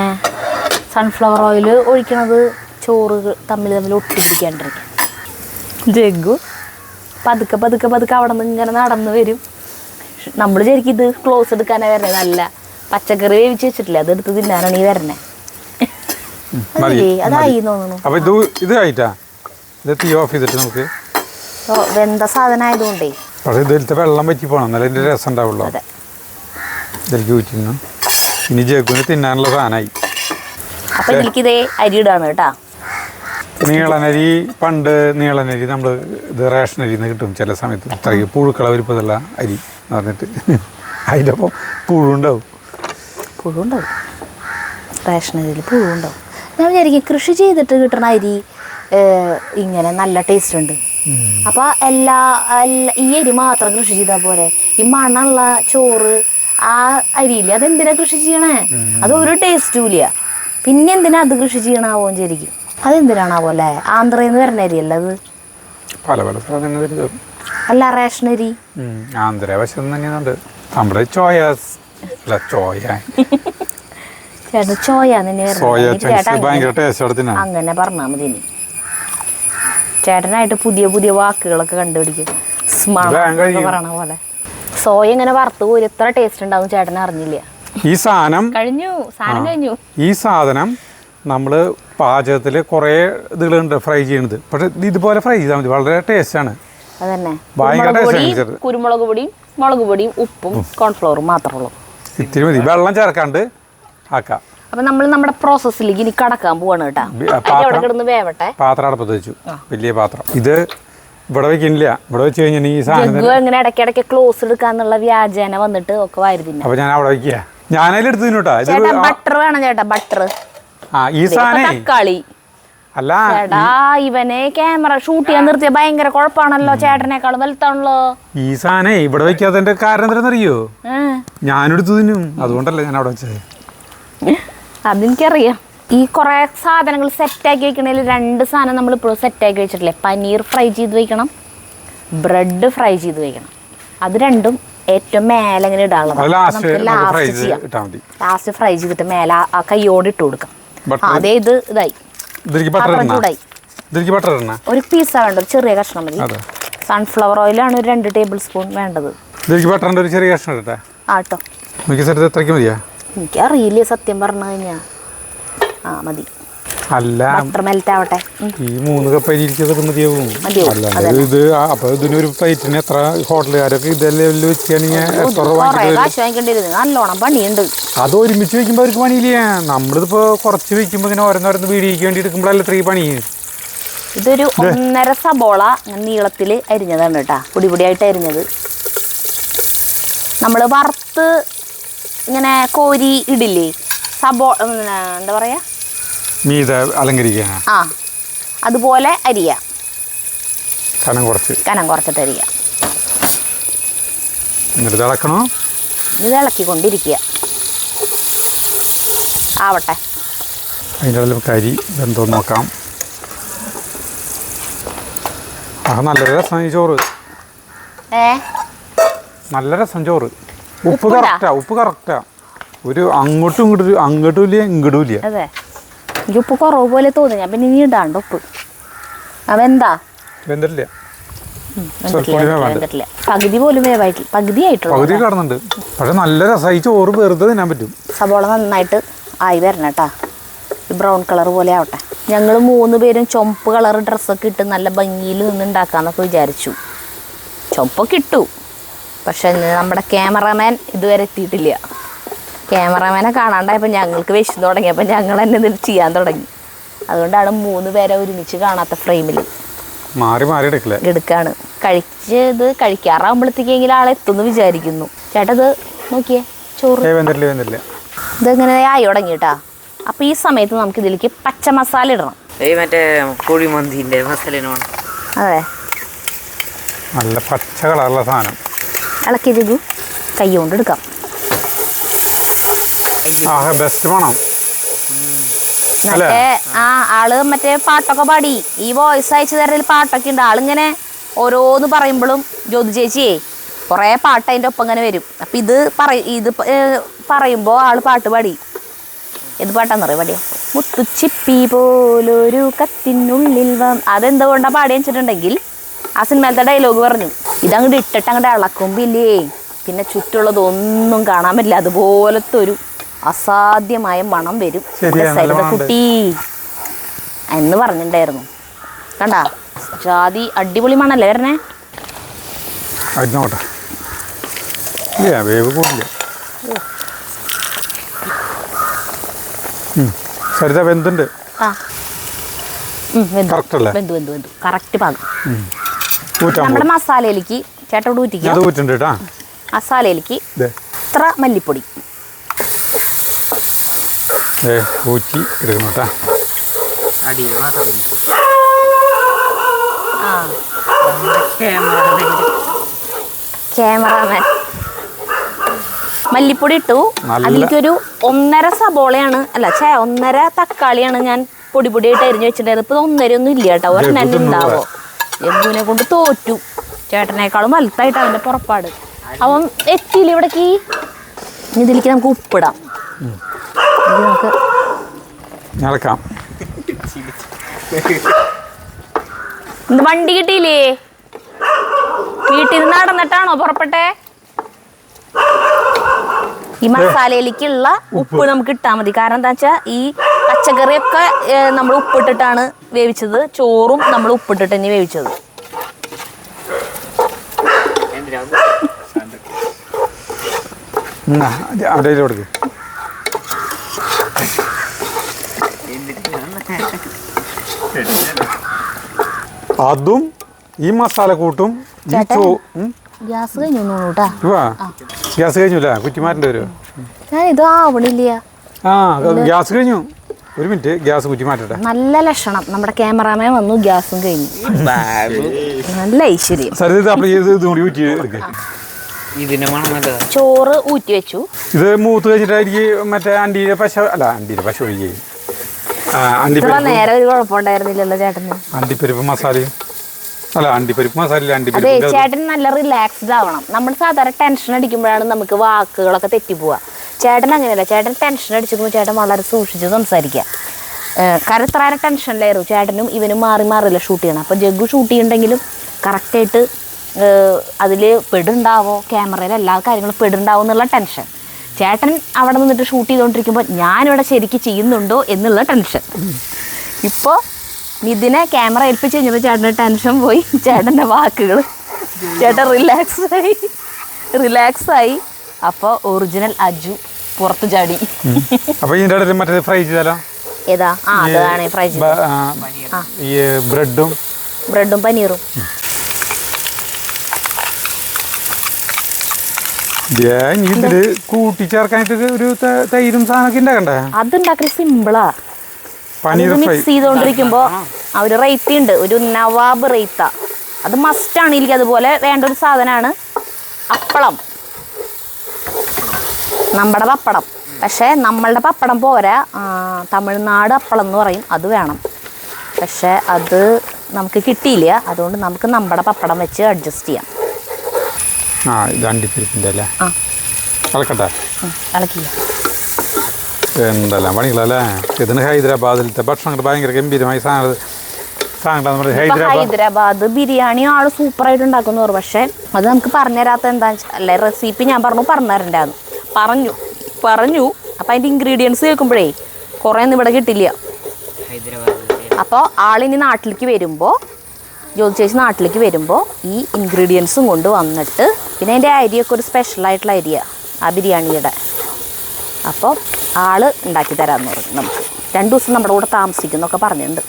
സൺഫ്ലവർ ഓയിൽ ഒഴിക്കണത് ചോറ് തമ്മിൽ ഒട്ടിപ്പിടിക്കാണ്ടിരിക്കും. ജഗ്ഗു പതുക്കെ പതുക്കെ പതുക്കെ അവിടെ നിന്ന് ഇങ്ങനെ നടന്നു വരും. നമ്മൾ ശരിക്കും ഇത് ക്ലോസ് എടുക്കാനാണ് വരണേ. നല്ല പച്ചക്കറി വേവിച്ച് വെച്ചിട്ടില്ല, അതെടുത്ത് തിന്നാനാണ് ഈ വരണേ. അതായി തോന്നുന്നു. വെന്ത സാധനം ആയതുകൊണ്ടേ വെള്ളം പറ്റി പോകണം, നല്ല ഇതിൻ്റെ രസം ഉണ്ടാവുള്ളൂ. ഇതിലേക്ക് ഊറ്റിന്നു. ഇനി ജഗ്ഗുവിന് തിന്നാനുള്ള സാധനമായി. അപ്പൊ ഇതിലേക്ക് ഇതേ അരി ഇടാണ് കേട്ടാ. നീളനരി. പണ്ട് നീളനരി നമ്മൾ ഇത് റേഷൻ അരി നിന്ന് കിട്ടും ചില സമയത്ത്. ഇത്രയ്ക്ക് പുഴുക്കള വരിപ്പതല്ല അരി എന്ന് പറഞ്ഞിട്ട് അതിൻ്റെ ഒപ്പം പുഴുണ്ടാവും. റേഷൻ അരിയിൽ പുഴുണ്ടാവും. ഞാൻ വിചാരിക്കും കൃഷി ചെയ്തിട്ട് കിട്ടണ അരി ഇങ്ങനെ നല്ല ടേസ്റ്റ് ഉണ്ട്. അപ്പൊ ഈ അരി മാത്രം കൃഷി ചെയ്താൽ പോരെ? ഈ മണമുള്ള ചോറ് ആ അരിയില്ലേ, അതെന്തിനാ കൃഷി ചെയ്യണേ? അതൊരു ടേസ്റ്റും ഇല്ല. പിന്നെ എന്തിനാ അത് കൃഷി ചെയ്യണാവോ ശരിക്കും? അതെന്തിനാണാവോ അല്ലേ? ആന്ധ്രയിൽ നിന്ന് വരുന്ന അരി അല്ല അത്? പല പല അല്ല റേഷൻ അരി. ആന്ധ്ര വശം തന്നെയുണ്ട്. നമ്മുടെ ചോയ അങ്ങനെ പറഞ്ഞാ മതി. ചേട്ടനായിട്ട് പുതിയ പുതിയ വാക്കുകളൊക്കെ കണ്ടുപിടിക്കും. പറയണ പോലെ സോയ ഇങ്ങനെ വറുത്ത് പോയി എത്ര ടേസ്റ്റ് ഉണ്ടാവും ചേട്ടൻ അറിഞ്ഞില്ല. ഈ സാധനം കഴിഞ്ഞു. ഈ സാധനം നമ്മൾ പാചകത്തിൽ കുറേ ഇതുകളുണ്ട് ഫ്രൈ ചെയ്യണത്. പക്ഷെ ഇതുപോലെ ഫ്രൈ ചെയ്താൽ മതി, വളരെ ടേസ്റ്റാണ്. അതന്നെ. കുരുമുളക് പൊടിയും മുളക് പൊടിയും ഉപ്പും കോൺഫ്ലവറും മാത്രമേ ഉള്ളൂ. ഇത്തിരി മതി, വെള്ളം ചേർക്കാണ്ട് ആക്കാം. അപ്പൊ നമ്മൾ നമ്മുടെ പ്രോസസ്സിലേക്ക് ഇനി കടക്കാൻ പോവാണ് കേട്ടാ. വേവട്ടെ. പാത്രം അടുപ്പത്ത് വെച്ചു, വലിയ പാത്രം. ഇത് ഇവിടെ വെക്കുന്നില്ല. ഇവിടെ വെച്ച് കഴിഞ്ഞാൽ ഈ സാധനം എങ്ങനെ ഇടയ്ക്കിടയ്ക്ക് ക്ലോസ് എടുക്കാന്നുള്ള വ്യാജേന വന്നിട്ട് ഒക്കെ വാരുന്നില്ല. അപ്പൊ ഞാൻ അവിടെ വെക്കുക. ഞാനതിൽ എടുത്തു. ബട്ടർ വേണം ചേട്ടാ, ബട്ടർ. ഈ സാധനം തക്കാളി അല്ല ചേട്ടാ ഇവനെ ക്യാമറ ഷൂട്ട് ചെയ്യാൻ നിർത്തിയ ഭയങ്കര കുഴപ്പമാണല്ലോ, ചേട്ടനേക്കാളും വലുതാണല്ലോ. ഈ സാധനം ഇവിടെ വെക്കാത്തതിന്റെ കാരണം എന്താണെന്നറിയോ? ഞാനെടുത്തു തിന്നും, അതുകൊണ്ടല്ലേ ഞാൻ അവിടെ വെച്ചത്. അതെനിക്കറിയാം. ഈ കുറെ സാധനങ്ങൾ സെറ്റാക്കി വെക്കണേൽ 2 സാധനം നമ്മൾ ഇപ്പോഴും സെറ്റാക്കി വെച്ചിട്ടില്ലേ. പനീർ ഫ്രൈ ചെയ്ത് വെക്കണം, ബ്രെഡ് ഫ്രൈ ചെയ്ത് വെക്കണം. അത് രണ്ടും ഏറ്റവും മേലെ ഇങ്ങനെ ഇടാനുള്ളത്. ലാസ്റ്റ് ഫ്രൈ ചെയ്തിട്ട് മേലെ ആ കൈയോട് ഇട്ട് കൊടുക്കാം. അതേ ഇത് ഇതായി ഒരു പീസാ വേണ്ട, ഒരു ചെറിയ കഷ്ണം മതി. സൺഫ്ലവർ ഓയിലാണ് ഒരു 2 ടേബിൾ സ്പൂൺ വേണ്ടത്. ആട്ടോ എനിക്കറിയില്ലേ സത്യം പറഞ്ഞു കഴിഞ്ഞാ. മതി. അല്ല ബട്ടർ മെൽറ്റ് ആവട്ടെ. ഈ 3 കപ്പ് അരിയിരിക്കുന്നത് മതിയാവും. ഇത് അപ്പൊ ഇതിനൊരു പ്ലേറ്റിന് എത്ര ഹോട്ടലുകാരൊക്കെ ഇതെല്ലാം വെച്ചാണെങ്കിൽ എത്ര രൂപ വാങ്ങിക്കേണ്ടിരുന്നു? നല്ലോണം പണിയുണ്ട്. അത് ഒരുമിച്ച് വെക്കുമ്പോ അവർക്ക് പണിയില്ല. നമ്മളിതിപ്പോ കുറച്ച് വെക്കുമ്പോ ഇങ്ങനെ ഓരോന്നോരോന്ന് വീടിക്ക് വേണ്ടി എടുക്കുമ്പോഴല്ല 3 പണി. ഇതൊരു 1.5 സബോള നീളത്തിൽ അരിഞ്ഞതാണ് കേട്ടാ, പൊടിയായിട്ട് അരിഞ്ഞത്. നമ്മൾ വറുത്ത് ഇങ്ങനെ കോരി ഇടില്ലേ എന്താ പറയാ, അലങ്കരിക്കാൻ. അതുപോലെ അരിയ, കനം കുറച്ചിട്ട് അരിയ. എന്നിട്ട് ഇളക്കണോ? ഇത് ഇളക്കിക്കൊണ്ടിരിക്കുക ആവട്ടെ. അതിൻ്റെ ഇടയിൽ കരി എന്തോ നോക്കാം. നല്ല രസം ഈ ചോറ്, നല്ല രസം ചോറ്. ഉപ്പ് കറക്റ്റാ. ഒരു അങ്ങോട്ടും ഇല്ല ഇങ്ങോട്ടും ഇല്ല. അതെ, എനിക്ക് ഉപ്പ് കുറവ് പോലെ തോന്നി. ഞാൻ പിന്നെ ഇനി ഇടാണ്ട് ഉപ്പ്. വെന്തിട്ടില്ല, പകുതി പോലും വേവായിട്ടില്ല, പകുതി കാണുന്നുണ്ട്. പക്ഷെ നല്ല രസമായി ചോറ് വെറുതെ തിന്നാൻ പറ്റും. സബോള നന്നായിട്ട് ആയി വരണം കേട്ടാ, ബ്രൗൺ കളർ പോലെ ആവട്ടെ. ഞങ്ങൾ 3 പേരും ചുമപ്പ് കളർ ഡ്രസ്സൊക്കെ ഇട്ട് നല്ല ഭംഗിയിൽ നിന്ന് ഉണ്ടാക്കാന്നൊക്കെ വിചാരിച്ചു. ചുമപ്പൊക്കെ ഇട്ടു, പക്ഷെ നമ്മുടെ ക്യാമറാമാൻ ഇതുവരെ എത്തിയിട്ടില്ല. ക്യാമറാമാനെ കാണാണ്ടായപ്പോൾ ഞങ്ങൾക്ക് വിശന്ന് തുടങ്ങിയപ്പോൾ ഞങ്ങൾ തന്നെ ഇതിൽ ചെയ്യാൻ തുടങ്ങി. അതുകൊണ്ടാണ് 3 പേരെ ഒരുമിച്ച് കാണാത്ത ഫ്രെയിമിൽ എടുക്കാണ്. കഴിക്കാറാകുമ്പോഴത്തേക്കെങ്കിലും ആളെത്തുന്നു വിചാരിക്കുന്നു. ചേട്ടാ ഇത് നോക്കിയേ, ചോറ് ഇതെങ്ങനെ ആയി തുടങ്ങിട്ടാ. അപ്പൊ ഈ സമയത്ത് നമുക്ക് ഇതിലേക്ക് പച്ച മസാല ഇടണം. മറ്റേ കുഴിമന്തിന്റെ മസാല. അതെ, നല്ല പച്ച കളറുള്ള സാധനം. ഇളക്കി ജഗു കൈ കൊണ്ട് എടുക്കാം. മറ്റേ ആള് മറ്റേ പാട്ടൊക്കെ പാടി, ഈ വോയിസ് അയച്ചു തരൽ പാട്ടൊക്കെ ഉണ്ട്. ആളിങ്ങനെ ഓരോന്ന് പറയുമ്പോഴും ജ്യോതി ചേച്ചിയെ കുറേ പാട്ട് അതിൻ്റെ ഒപ്പം ഇങ്ങനെ വരും. അപ്പം ഇത് പറയുമ്പോൾ ആള് പാട്ട് പാടി. ഏത് പാട്ടാന്നറിയോ പാടിയ? മുത്തുച്ചിപ്പി പോലൊരു കത്തിനുള്ളിൽ അതെന്തുകൊണ്ടാണ് പാടിയെന്ന് വെച്ചിട്ടുണ്ടെങ്കിൽ ആ സിനിമയിലത്തെ ഡയലോഗ് പറഞ്ഞു. ഇതങ്ങോട്ട് ഇട്ടിട്ട് അങ്ങോട്ട് ഇളക്കുമ്പില്ലേ പിന്നെ ചുറ്റുള്ളതൊന്നും കാണാൻ പറ്റില്ല, അതുപോലത്തെ ഒരു അസാധ്യമായ മണം വരും. കുട്ടി എന്ന് പറഞ്ഞിട്ടുണ്ടായിരുന്നു. കണ്ടാ ജാതി അടിപൊളി മണല്ലേ വരണേ. വെന്തുണ്ട്, കറക്റ്റ് പാകം. നമ്മുടെ മസാലയിലേക്ക് ചേട്ടൻ ഊറ്റിക്കാം. മസാലയിലേക്ക് ഇത്ര മല്ലിപ്പൊടി ഊറ്റി എടുക്കണം കേട്ടാ. ക്യാമറാമാൻ മല്ലിപ്പൊടി ഇട്ടു. അതിലേക്കൊരു 1.5 സബോളയാണ്, അല്ല 1.5 തക്കാളിയാണ് ഞാൻ പൊടിയായിട്ട് അരിഞ്ഞു വെച്ചിട്ടുണ്ടായത്. ഇപ്പൊ 1.5 ഒന്നും ഇല്ല കേട്ടോ, ഒരെണ്ണം ഉണ്ടാവോ. യദുവിനെ കൊണ്ട് തോറ്റു. ചേട്ടനേക്കാളും വലുതായിട്ട് അവന്റെ പുറപ്പാട്. അവൻ എത്തിയില്ല ഇവിടേക്ക്. ഇതിലേക്ക് നമുക്ക് ഉപ്പിടാം. നമുക്ക് വണ്ടി കിട്ടിയില്ലേ? വീട്ടിൽ നിന്ന് നടന്നിട്ടാണോ പുറപ്പെട്ടെ? ഈ മസാലയിലേക്കുള്ള ഉപ്പ് നമുക്ക് ഇട്ടാൽ മതി. കാരണം എന്താ വെച്ചാൽ ഈ പച്ചക്കറിയൊക്കെ നമ്മൾ ഉപ്പിട്ടിട്ടാണ് വേവിച്ചത്. ചോറും നമ്മൾ ഉപ്പിട്ടിട്ട് തന്നെ വേവിച്ചത്. അതും ഈ മസാല കൂട്ടും. ഗ്യാസ് കഴിഞ്ഞു ഗ്യാസ് കഴിഞ്ഞു കുറ്റിമാരൻ്റെ വരുമോ? ഞാൻ ഇത് ആവണില്ല. ഗ്യാസ് കഴിഞ്ഞു. ഒരു മിനിറ്റ് ഗ്യാസ് കുറ്റി മാറ്റട്ടെ. നല്ല ലക്ഷണം. നമ്മുടെ ക്യാമറാമാൻ വന്നു, ഗ്യാസും കഴിഞ്ഞു. നല്ല ഐശ്വര്യം. ചോറ് ഊറ്റി വെച്ചു. ഇത് മൂത്ത് കഴിഞ്ഞിട്ടായിരിക്കും മറ്റേ അണ്ടിയുടെ പശ അല്ല അണ്ടിയുടെ പശ ഒഴികെ നേരെ ഒരു കുഴപ്പമുണ്ടായിരുന്നില്ലല്ലോ ചേട്ടന്. അണ്ടിപ്പരിപ്പ് മസാലയും അല്ല അണ്ടിപ്പരിപ്പ് മസാല അതെ, ചേട്ടൻ നല്ല റിലാക്സ്ഡ് ആവണം. നമ്മൾ സാധാരണ ടെൻഷൻ അടിക്കുമ്പോഴാണ് നമുക്ക് വാക്കുകളൊക്കെ തെറ്റിപ്പോവുക. ചേട്ടൻ അങ്ങനെയല്ല. ചേട്ടൻ ടെൻഷൻ അടിച്ചിരിക്കുമ്പോൾ ചേട്ടൻ വളരെ സൂക്ഷിച്ച് സംസാരിക്കുക. കരത്രേറെ ടെൻഷനിലായിരുന്നു. ചേട്ടനും ഇവനും മാറി മാറില്ല ഷൂട്ട് ചെയ്യണം. അപ്പോൾ ജഗ്ഗു ഷൂട്ട് ചെയ്യുന്നുണ്ടെങ്കിലും കറക്റ്റായിട്ട് അതിൽ പെടുണ്ടാവോ, ക്യാമറയിൽ എല്ലാ കാര്യങ്ങളും പെടുണ്ടാവോ എന്നുള്ള ടെൻഷൻ. ചേട്ടൻ അവിടെ നിന്നിട്ട് ഷൂട്ട് ചെയ്തുകൊണ്ടിരിക്കുമ്പോൾ ഞാനിവിടെ ശരിക്കും ചെയ്യുന്നുണ്ടോ എന്നുള്ള ടെൻഷൻ. ഇപ്പോൾ ഇതിനെ ക്യാമറ ഏൽപ്പിച്ച് കഴിഞ്ഞപ്പോൾ ചേട്ടൻ്റെ ടെൻഷൻ പോയി. ചേട്ടൻ്റെ വാക്കുകൾ ചേട്ടൻ റിലാക്സായി. അപ്പോൾ ഒറിജിനൽ അജു പുറത്ത് ചാടി. അപ്പോൾ ഇതിൻ്റെ ഇടയിൽ മറ്റേ ഫ്രൈ ചെയ്താലോ? ഏതാ? അതാണ് ഫ്രൈ ചെയ്തത്. ഈ ബ്രെഡും പനീറും. ഇതില് കൂട്ടിച്ചേർക്കാനായിട്ട് ഒരു തൈരും സാധനമൊക്കെ ഉണ്ടാക്കണ്ടേ? അതുണ്ടാക്കൽ സിമ്പിളാ. മിക്സ് ചെയ്തുകൊണ്ടിരിക്കുമ്പോൾ ഒരു റൈത്ത ഉണ്ട്, ഒരു നവാബ് റൈത്ത. അത് മസ്റ്റാണ്. എനിക്ക് അതുപോലെ വേണ്ട ഒരു സാധനമാണ് അപ്പളം, നമ്മുടെ പപ്പടം. പക്ഷേ നമ്മളുടെ പപ്പടം പോരാ, തമിഴ്നാട് അപ്പളം എന്ന് പറയും, അത് വേണം. പക്ഷേ അത് നമുക്ക് കിട്ടിയില്ല. അതുകൊണ്ട് നമുക്ക് നമ്മുടെ പപ്പടം വെച്ച് അഡ്ജസ്റ്റ് ചെയ്യാം. ഇത് അണ്ടിപ്പരിപ്പിൻ്റെ അല്ലേ? ഇളക്കട്ടെ? ഇളക്കില്ല. എന്തെല്ലാം പണികളല്ലേ ഇതിന്. ഹൈദരാബാദിലത്തെ ഭക്ഷണങ്ങൾ ഭയങ്കര ഗംഭീരമായി സാധനങ്ങൾ. ഹൈദരാബാദ് ബിരിയാണി ആള് സൂപ്പറായിട്ട് ഉണ്ടാക്കുന്നു പറഞ്ഞു. പക്ഷെ അത് നമുക്ക് പറഞ്ഞു തരാത്ത എന്താണെന്ന് വെച്ചാൽ, അല്ലെ റെസിപ്പി ഞാൻ പറഞ്ഞു തരണ്ടായിരുന്നു. പറഞ്ഞു അപ്പം അതിൻ്റെ ഇൻഗ്രീഡിയൻസ് കേൾക്കുമ്പോഴേ കുറേ ഒന്നും ഇവിടെ കിട്ടില്ല. അപ്പോൾ ആളിനി നാട്ടിലേക്ക് വരുമ്പോൾ, ജ്യോതി ചേച്ചി നാട്ടിലേക്ക് വരുമ്പോൾ ഈ ഇൻഗ്രീഡിയൻസും കൊണ്ട് വന്നിട്ട്, പിന്നെ അതിൻ്റെ അരിയൊക്കെ ഒരു സ്പെഷ്യലായിട്ടുള്ള അരിയാണ് ആ ബിരിയാണിയുടെ. അപ്പോൾ ആള് ഉണ്ടാക്കി തരാമെന്ന് പറഞ്ഞു. നമുക്ക് 2 ദിവസം നമ്മുടെ കൂടെ താമസിക്കുന്നൊക്കെ പറഞ്ഞിട്ടുണ്ട്.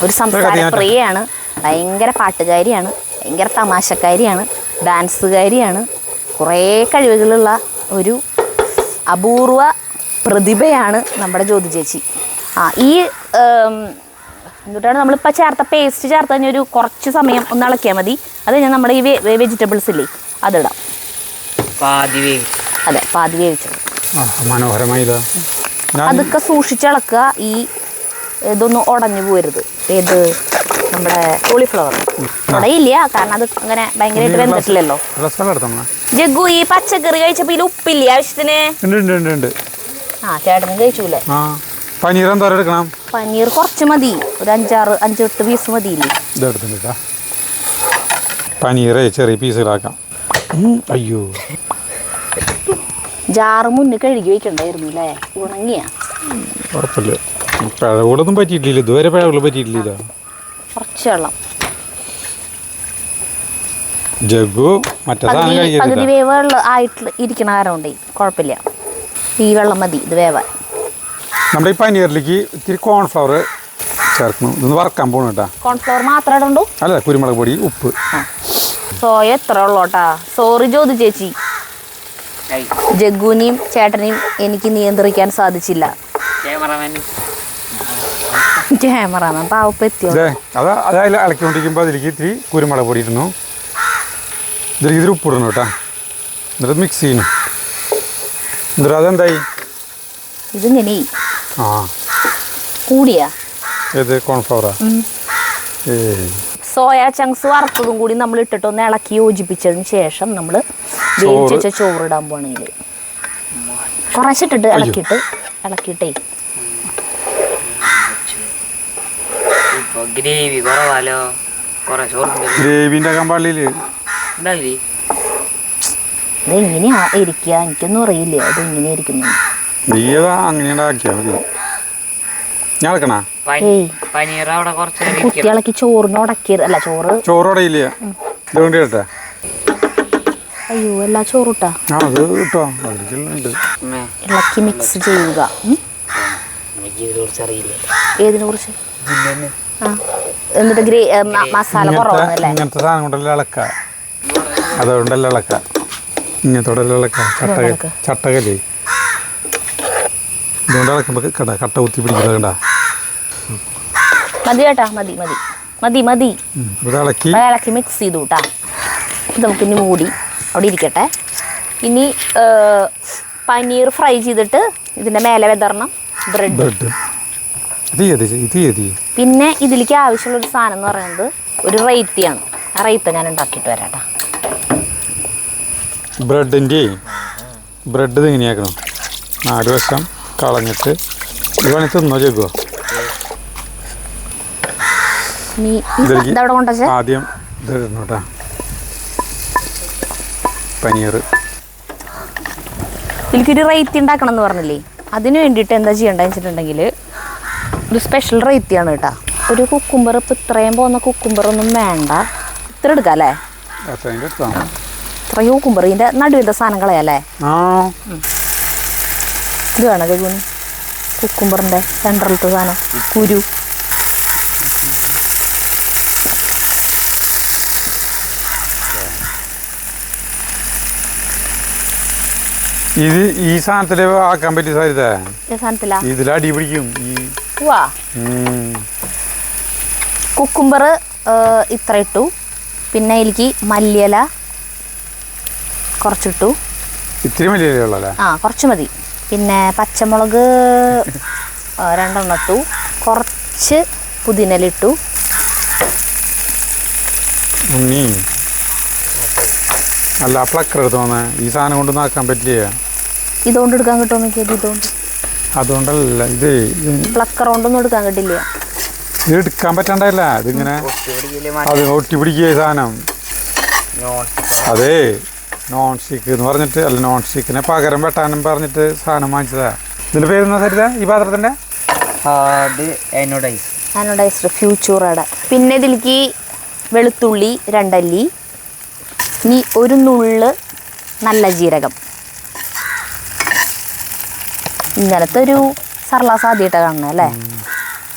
ഒരു സംസാരപ്രിയയാണ്, ഭയങ്കര പാട്ടുകാരിയാണ്, ഭയങ്കര തമാശക്കാരിയാണ്, ഡാൻസുകാരിയാണ്, കുറേ കഴിവുകളുള്ള ഒരു അപൂർവ പ്രതിഭയാണ് നമ്മുടെ ജ്യോതി ചേച്ചി. ഈ എന്നിട്ടാണ് നമ്മളിപ്പോൾ ചേർത്ത പേസ്റ്റ് ചേർത്ത് കഴിഞ്ഞാൽ ഒരു കുറച്ച് സമയം ഒന്ന് ഇളക്കിയാൽ മതി. അത് കഴിഞ്ഞാൽ നമ്മുടെ ഈ വെജിറ്റബിൾസ് ഇല്ലേ അതിടാം. അതെ, പാതി വേവിച്ചത്. മനോഹരമായില്ല. അതൊക്കെ സൂക്ഷിച്ചിളക്കുക. ഈ ഇതൊന്നും ഉടഞ്ഞു പോരുത്. ഏത് നമ്മുടെ കോളിഫ്ലവർ ഉടയില്ല, കാരണം അത് അങ്ങനെ ഭയങ്കരമായിട്ട് വെന്തിട്ടില്ലല്ലോ. ജഗ്ഗു, ഈ പച്ചക്കറി കഴിച്ചപ്പോൾ ഇതിൽ ഉപ്പില്ലേ ആവശ്യത്തിന്? ചേട്ടനും കഴിച്ചൂലേ? പനീർ എന്തോരം എടുക്കണം? പനീർ കുറച്ച് മതി, ഒരു 5-8 പീസ് മതിയില്ലേ? ഇതെടുത്തിട്ടാ പനീറേ ചെറിയ പീസുകളാക്കാം. അയ്യോ, ജാറ് മുന്നേ കഴുകി വയ്ക്കണ്ടായിരുന്നു അല്ലേ? ഉണങ്ങിയ കുഴപ്പമില്ല. പിഴകളൊന്നും പറ്റിയിട്ടില്ല ഇതുവരെ. പിഴകൾ പറ്റിയിട്ടില്ല. കുറച്ച് വെള്ളം. ജഗ്ഗു മറ്റേ പകുതി വേവ് ആയിട്ട് ഇരിക്കണ കാരണം കൊണ്ടേ കുഴപ്പമില്ല. ഈ വെള്ളം മതി ഇത് വേവാൻ. നമ്മുടെ ഈ പനീറിലേക്ക് ഇത്തിരി കോൺഫ്ലവർ ചേർക്കണം. ഇതൊന്ന് വറക്കാൻ പോകണം കേട്ടോ. കോൺഫ്ലവർ മാത്രമേ ഇടണ്ടോ? അല്ല, കുരുമുളക് പൊടി, ഉപ്പ്. സോയ എത്ര ഉള്ളോട്ടാ. സോറി ജ്യോതി ചേച്ചി, ജഗ്ഗുവിനെയും ചേട്ടനെയും എനിക്ക് നിയന്ത്രിക്കാൻ സാധിച്ചില്ല. ക്യാമറാമാൻ പാവപ്പെത്തിയോ? അത് ഇളക്കിക്കൊണ്ടിരിക്കുമ്പോൾ അതിലേക്ക് ഇത്തിരി കുരുമുളക് പൊടി ഇടുന്നു. ഇതിൽ ഉപ്പ് ഇടണം കേട്ടോ. എന്നിട്ട് മിക്സ് ചെയ്യണം. എന്നിട്ട് അതെന്തായി? ഇതിങ്ങനെ കൂടിയാ? ഏത് കോൺഫ്ലവറാ? സോയ ചങ്ക്സ് വറുത്തതും കൂടി നമ്മൾ ഇട്ടിട്ട് ഒന്ന് ഇളക്കി യോജിപ്പിച്ചതിന് ശേഷം നമ്മൾ വേവിച്ച ചോറ് ഇടാൻ പോകണമെങ്കിൽ കുറച്ചിട്ടിട്ട് ഇളക്കിയിട്ടേ. ഗ്രേവി കുറവാലോ. ഗ്രേവിന്റെ കമ്പാളിയില് ഇതെങ്ങനെയാ ഇരിക്കുക? എനിക്കൊന്നും അറിയില്ല ഇത് എങ്ങനെയാ ഇരിക്കുന്നു. കുത്തി ഇളക്കി ചോറിന് ഉടക്കിയത് അല്ല, ചോറുടയില്ല. അയ്യോ, എല്ലാ ചോറിട്ടാ ഇളക്കി മിക്സ് ചെയ്യുക. ഏതിനെ കുറിച്ച്? എന്നിട്ട് മസാല കുറവല്ലേ? ഇങ്ങനത്തെ സാധനം കൊണ്ടല്ലോ ഇളക്ക. അതുകൊണ്ടല്ലോ ഇളക്ക. ഇങ്ങനത്തോടെ ഇളക്ക. ചട്ടകല്ലേ ഇതുകൊണ്ട് ഇളക്കുമ്പോൾ കട്ട കുത്തി പിടിക്കുന്നത് കണ്ടാ. മതി കേട്ടാ, മതി മതി മതി മതി. ഇത് ഇളക്കി ഇളക്കി മിക്സ് ചെയ്തു കേട്ടാ. ഇത് നമുക്കിനി മൂടി അവിടെ ഇരിക്കട്ടെ. ഇനി പനീർ ഫ്രൈ ചെയ്തിട്ട് ഇതിൻ്റെ മേലെ വിതറണം ബ്രെഡ്. പിന്നെ ഇതിലേക്ക് ആവശ്യമുള്ളൊരു സാധനം എന്ന് പറയുന്നത് ഒരു റൈത്തിയാണ്. ആ റൈത്ത ഞാൻ ഉണ്ടാക്കിയിട്ട് വരാം കേട്ടോ. ബ്രെഡ് ഇങ്ങനെയാക്കണം. 4 വശം കളഞ്ഞിട്ട് ഇത് വേണമെങ്കിൽ തിന്നോ ചെക്കുവോ. ആദ്യം ഇത് ഇടണം കേട്ടോ, പനീർ. ഇതിലേക്കൊരു റൈത്തി ഉണ്ടാക്കണം എന്ന് പറഞ്ഞില്ലേ, അതിന് വേണ്ടിയിട്ട് എന്താ ചെയ്യേണ്ടതെന്ന് വെച്ചിട്ടുണ്ടെങ്കിൽ ഒരു സ്പെഷ്യൽ റൈത്തിയാണ് കേട്ടോ. ഒരു കുക്കുംബർ, ഇപ്പം ഇത്രയും പോകുന്ന കുക്കുംബറൊന്നും വേണ്ട, ഇത്ര എടുക്കാം അല്ലേ? ഇത്രയും കുക്കുംബർ, ഇതിൻ്റെ നടുവിലത്തെ സാധനം കളയല്ലേ? ഇത് വേണം കേൾക്കുന്നു, കുക്കുംബറിൻ്റെ സെൻട്രലത്തെ സാധനം, കുരു. ഇത് ഈ സാധനത്തില് ആക്കാൻ പറ്റിയ സാധനത്തിലാ ഇതിലടി പിടിക്കും. കുക്കുംബർ ഇത്ര ഇട്ടു, പിന്നെ എനിക്ക് മല്ലിയില കുറച്ചിട്ടു. ഇത്തിരി മല്ലിയില? ആ, കുറച്ച് മതി. പിന്നെ പച്ചമുളക് 2 ഇട്ടു, കുറച്ച് പുതിനയില ഇട്ടു. അല്ല പ്ലക്കർ എടുത്തോന്നേ, ഈ സാധനം കൊണ്ട് ആക്കാൻ പറ്റില്ല. ഇതുകൊണ്ട് എടുക്കാൻ കിട്ടുമോ നോക്കിയത്? ഇതുകൊണ്ട്? അതുകൊണ്ടല്ല, ഇത് പ്ലക്കർ കൊണ്ടൊന്നും എടുക്കാൻ കിട്ടില്ല. ഇത് എടുക്കാൻ പറ്റണ്ടല്ല, ഇതിങ്ങനെ അത് ഒട്ടി പിടിക്കുക സാധനം. അതെ, നോൺ സ്റ്റിക്ക് എന്ന് പറഞ്ഞിട്ട്, അല്ല നോൺ സ്റ്റിക്കിനെ പകരം വെട്ടാനും പറഞ്ഞിട്ട് സാധനം വാങ്ങിച്ചതാ. ഇതിന്റെ പേരെന്താ സരിത ഈ പാത്രത്തിന്റെ? ആനോഡൈസ്ഡ് ഫ്യൂച്ചൂറയുടെ. പിന്നെ ഇതിലേക്ക് വെളുത്തുള്ളി 2 അല്ലി, ഇനി ഒരു നുള്ള് നല്ല ജീരകം. ഇങ്ങനത്തെ ഒരു സർലാസ് ആദ്യമായിട്ട് കാണുന്നത് അല്ലേ?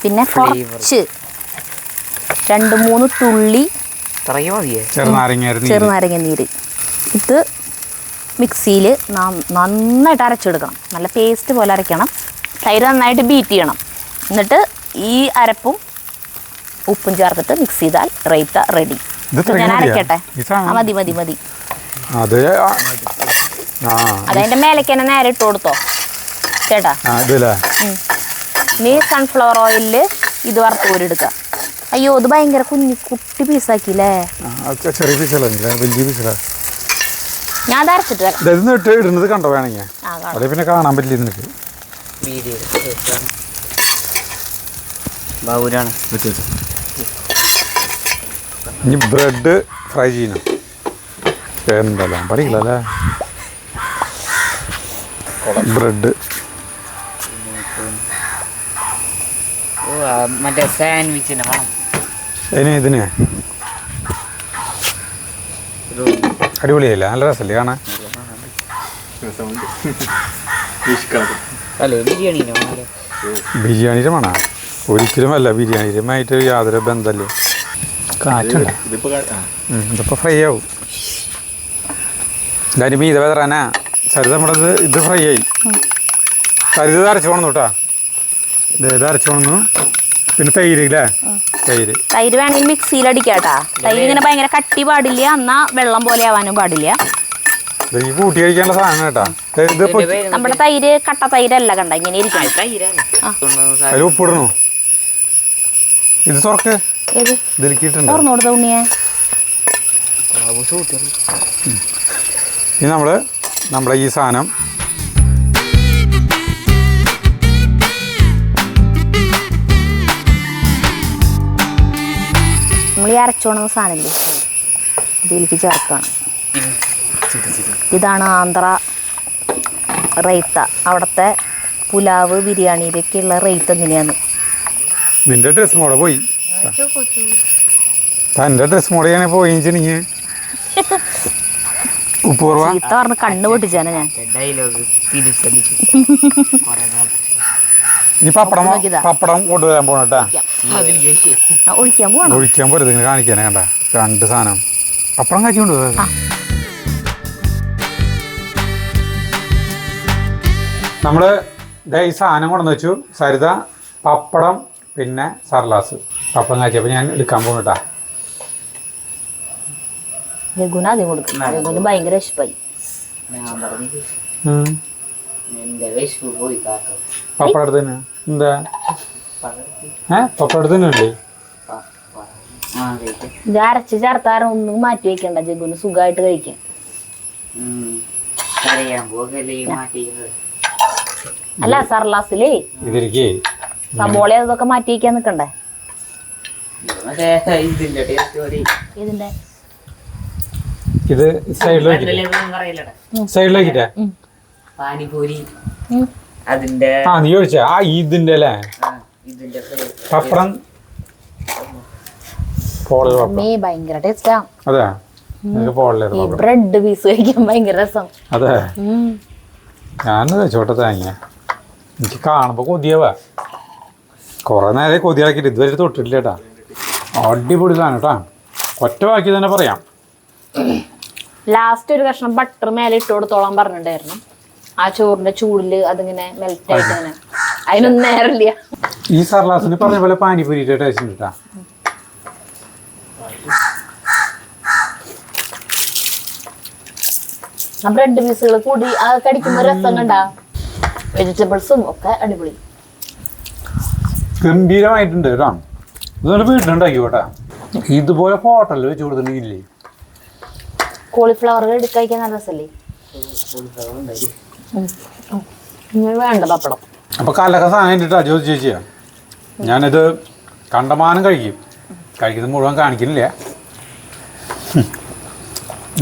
പിന്നെ കുറച്ച് 2-3 തുള്ളി ചെറുനാരങ്ങ നീര്. ഇത് മിക്സിയിൽ നന്നായിട്ട് അരച്ചെടുക്കണം, നല്ല പേസ്റ്റ് പോലെ അരയ്ക്കണം. തൈര് നന്നായിട്ട് ബീറ്റ് ചെയ്യണം. എന്നിട്ട് ഈ അരപ്പും ഉപ്പും ചേർത്തിട്ട് മിക്സ് ചെയ്താൽ റൈത്ത റെഡി. ഞാൻ അരക്കട്ടെ. മതി മതി മതി. അതതിൻ്റെ മേലേക്ക് തന്നെ നേരെ ഇട്ട് കൊടുത്തോ ചേട്ടാ. നീ സൺഫ്ലവർ ഓയിലിൽ ഇത് വറുത്ത് കോരിയെടുക്കുക. അയ്യോ, ഇത് ഭയങ്കര കുട്ടി പീസാക്കിയില്ലേ? ഞാൻ അത് അരച്ചിട്ട് ഇടുന്നത് കണ്ടോ വേണമെങ്കിൽ? അതെ, പിന്നെ കാണാൻ പറ്റില്ല നിനക്ക്. ഇനി ബ്രെഡ് ഫ്രൈ ചെയ്യണം. എന്തെല്ലാം പഠിക്കില്ലല്ലേ ബ്രെഡ്. ഇതിന് അടിപൊളിയല്ല, നല്ല രസമല്ലേ കാണാൻ? ബിരിയാണിയുടെ മണ ഒരിക്കലും അല്ല, ബിരിയാണിയുമായിട്ട് യാതൊരു ബന്ധമല്ലേ. കാറ്റുണ്ട്. ഇതിപ്പോൾ ഫ്രൈ ആവും. കാര്യം മീത വെതറാനാ സരിത നമ്മുടെ ഇത് ഫ്രൈ ആയി. സരിത അരച്ചു പോകണം കേട്ടോ, ഇത് അരച്ചു പോകണം. പിന്നെ തൈര് ഇല്ലേ, തൈര് വേണമെങ്കിൽ മിക്സിയിൽ അടിക്കാട്ടാ. തൈര് ഇങ്ങനെ ഭയങ്കര കട്ടി പാടില്ല, എന്നാ വെള്ളം പോലെ ആവാനും പാടില്ല. ഈ കൂട്ടി കഴിക്കേണ്ട സാധനം കേട്ടാ. നമ്മുടെ തൈര് കട്ട തൈരല്ല, കണ്ട ഇങ്ങനെ ഇരിക്കും. അതിൽ ഉപ്പിടണോ? ഇത് തുറക്ക്, ഇതിലേക്കിട്ടുണ്ട്. തുറന്നു കൊടുത്ത ഉണ്ണിയെ. ഇനി നമ്മുടെ ഈ സാധനം നമ്മൾ ഈ അരച്ചോണുന്ന സാധനമില്ലേ, ഇതിലേക്ക് ചേർക്കുകയാണ്. ഇതാണ് ആന്ധ്ര റൈത്ത. അവിടുത്തെ പുലാവ് ബിരിയാണിയിലേക്കുള്ള റൈത്ത് എങ്ങനെയാണ്? നിന്റെ ഡ്രസ് മോടെ പോയി, തൻ്റെ ഡ്രസ് മോടെയാണ് പോയിച്ചിനിങ്ങ്. ഉപ്പൂർവ ചീത്ത പറഞ്ഞ് കണ്ണ് പൊട്ടിച്ചാണ് ഞാൻ. ഇനി പപ്പടം കൊണ്ടുവരാൻ പോണട്ടാ. ഒഴിക്കാൻ പോരുത്, ഇങ്ങനെ കാണിക്കാനേ കണ്ട 2 സാധനം പപ്പടം കാച്ചി കൊണ്ടുപോകാം. നമ്മൾ ഇതേ ഈ സാധനം കൊണ്ടുവന്ന് വെച്ചു. സരിത പപ്പടം പിന്നെ സർലാസ്. പപ്പടം കാച്ചിയപ്പോൾ ഞാൻ എടുക്കാൻ പോകും കേട്ടാ. രഘുന ആദ്യം കൊടുക്കും. രഘുന് ഭയങ്കര ഇഷ്ടമായി. പപ്പടം എടുത്ത് തന്നെ എന്താ പപ്പടം എടുത്ത് തന്നെ അല്ലേ? ഇത് അരച്ച് ചേർത്താരം ഒന്നും മാറ്റി വെക്കണ്ട. ജഗുന് സുഖമായിട്ട് കഴിക്കാം. അല്ല സർലാസിലേ ഇതിരിക്കേ സബോള അതൊക്കെ മാറ്റി വെക്കാൻ നിക്കണ്ടേ? ഇതിന്റെ ഇത് സൈഡിലേക്കിട്ടേ പാനിപൂരി അതിന്റെ നീ ചോദിച്ചാ ഇതിന്റെ അല്ലേ പപ്പടം ഭയങ്കര ടേസ്റ്റാ. അതെ ഈ ബ്രെഡ് പീസ് കഴിക്കാൻ ഭയങ്കര രസം. അതെ ഞാനത് ചോട്ടെ തേങ്ങ എനിക്ക് കാണുമ്പോ കൊതിയാവാ. കുറെ നേരം കൊതിയാക്കിട്ട് ഇതുവരെ തൊട്ടിട്ടില്ല കേട്ടാ. അടിപൊളി സാധനം കേട്ടാ. ഒറ്റ വാക്കി തന്നെ പറയാം. ലാസ്റ്റ് ഒരു കഷ്ണം ബട്ടർ മേലെ ഇട്ട് കൊടുത്തോളാൻ പറഞ്ഞിട്ടുണ്ടായിരുന്നു. ആ ചോറിന്റെ ചൂടില് അതിങ്ങനെ മെൽറ്റ് ആയിട്ട് അങ്ങനെ അതിനൊന്നും നേരമില്ല. ഈ സർലാസിന് പറഞ്ഞ പോലെ പാനിപൂരിയുടെ ടേസ്റ്റ് ഉണ്ട് കേട്ടാ. ആ ബ്രെഡ് പീസുകൾ കൂടി ആ കടിക്കുമ്പോ രസം കണ്ടാ. വെജിറ്റബിൾസും ഒക്കെ അടിപൊളി ഗംഭീരമായിട്ടുണ്ട് കേട്ടോ. ഇതുപോലെ വീട്ടിലുണ്ടാക്കി കേട്ടാ. ഇതുപോലെ ഹോട്ടലിൽ വെച്ച് കൊടുത്തിട്ടുണ്ടെങ്കിലേ കോളിഫ്ലവർ കഴിക്കാൻ നല്ല രസല്ലേ? വേണ്ട പപ്പടം. അപ്പൊ കലക്ക സാധനം ഇട്ടിട്ടാ ജ്യോതി ചേച്ചിയാ. ഞാനിത് കണ്ടമാനം കഴിക്കുന്നത് മുഴുവൻ കാണിക്കുന്നില്ല.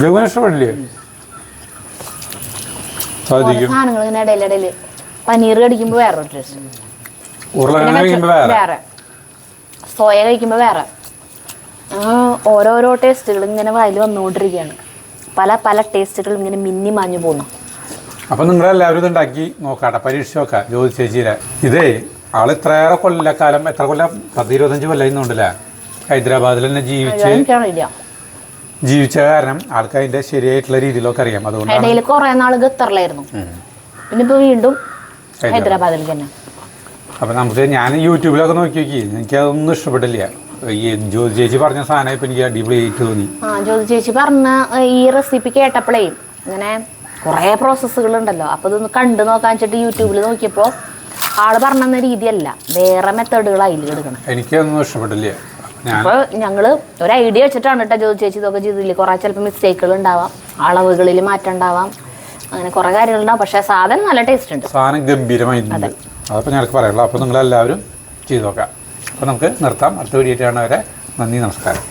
ജഗുന് ഇഷ്ടപ്പെടില്ലേ? സാധനങ്ങൾ ഇങ്ങനെ ഇടയിലിടയില് പനീർ കടിക്കുമ്പോ വേറെ ടേസ്റ്റ്, ഉരുളക്കിഴങ്ങ് കഴിക്കുമ്പോ വേറെ, സോയ കഴിക്കുമ്പോ വേറെ. ഓരോരോ ടേസ്റ്റുകൾ ഇങ്ങനെ വായിൽ വന്നുകൊണ്ടിരിക്കുകയാണ്. പല പല ടേസ്റ്റുകൾ ഇങ്ങനെ മിന്നി മാഞ്ഞു പോകുന്നു. അപ്പൊ നിങ്ങളെല്ലാവരും ഇത് ഉണ്ടാക്കി നോക്കാട്ടെ, പരീക്ഷിച്ച് നോക്കാം. ജ്യോതി ചേച്ചിയുടെ ഇതേ ആള് ഇത്രയേറെ കൊല്ലക്കാലം, എത്ര കൊല്ലം, 10-25 കൊല്ലം ഇന്നുണ്ടല്ലേ ഹൈദരാബാദിൽ തന്നെ ജീവിച്ച കാരണം ആൾക്ക് അതിന്റെ ശരിയായിട്ടുള്ള രീതിയിലൊക്കെ അറിയാം. അതുകൊണ്ട് ഇടയിൽ കുറെ നാള് ഖത്തറിലായിരുന്നു, പിന്നെ ഇപ്പൊ വീണ്ടും ഹൈദരാബാദിൽ തന്നെ. അപ്പൊ നമുക്ക് ഞാൻ യൂട്യൂബിലൊക്കെ നോക്കി എനിക്ക് അതൊന്നും ഇഷ്ടപ്പെട്ടില്ല. ഈ ജ്യോതി ചേച്ചി പറഞ്ഞ സാധനം ഇപ്പൊ എനിക്ക് അടിപൊളിയായിട്ട് തോന്നി. ജ്യോതി ചേച്ചി പറഞ്ഞ ഈ റെസിപ്പി കേട്ടപ്പോഴേ ഇങ്ങനെ കുറെ പ്രോസസ്സുകൾ ഉണ്ടല്ലോ, അപ്പൊ ഇതൊന്ന് കണ്ടു നോക്കാൻ വെച്ചിട്ട് യൂട്യൂബിൽ നോക്കിയപ്പോ ആള് പറഞ്ഞ രീതിയല്ല, വേറെ മെത്തേഡുകൾ അതിൽ എടുക്കണം. എനിക്കൊന്നും ഇഷ്ടപ്പെട്ടില്ല. അപ്പൊ ഞങ്ങള് ഒരു ഐഡിയ വെച്ചിട്ടാണ് കേട്ടോ ജ്യോതി ചേച്ചി ഇതൊക്കെ ചെയ്തില്ലേ. കുറെ ചിലപ്പോൾ മിസ്റ്റേക്കുകൾ ഉണ്ടാവാം, അളവുകളിൽ മാറ്റം ഉണ്ടാവാം, അങ്ങനെ കുറെ കാര്യങ്ങളുണ്ടാവും. പക്ഷെ സാധനം നല്ല ടേസ്റ്റ് ഉണ്ട്, സാധനം ഗംഭീരമായിട്ടുണ്ട്. അതപ്പോൾ ഞങ്ങൾക്ക് പറയാനുള്ളൂ. അപ്പോൾ നിങ്ങളെല്ലാവരും ചെയ്ത് നോക്കാം. അപ്പോൾ നമുക്ക് നിർത്താം. അടുത്ത വീഡിയോ ആയിട്ട് കാണുന്നവരെ നന്ദി, നമസ്കാരം.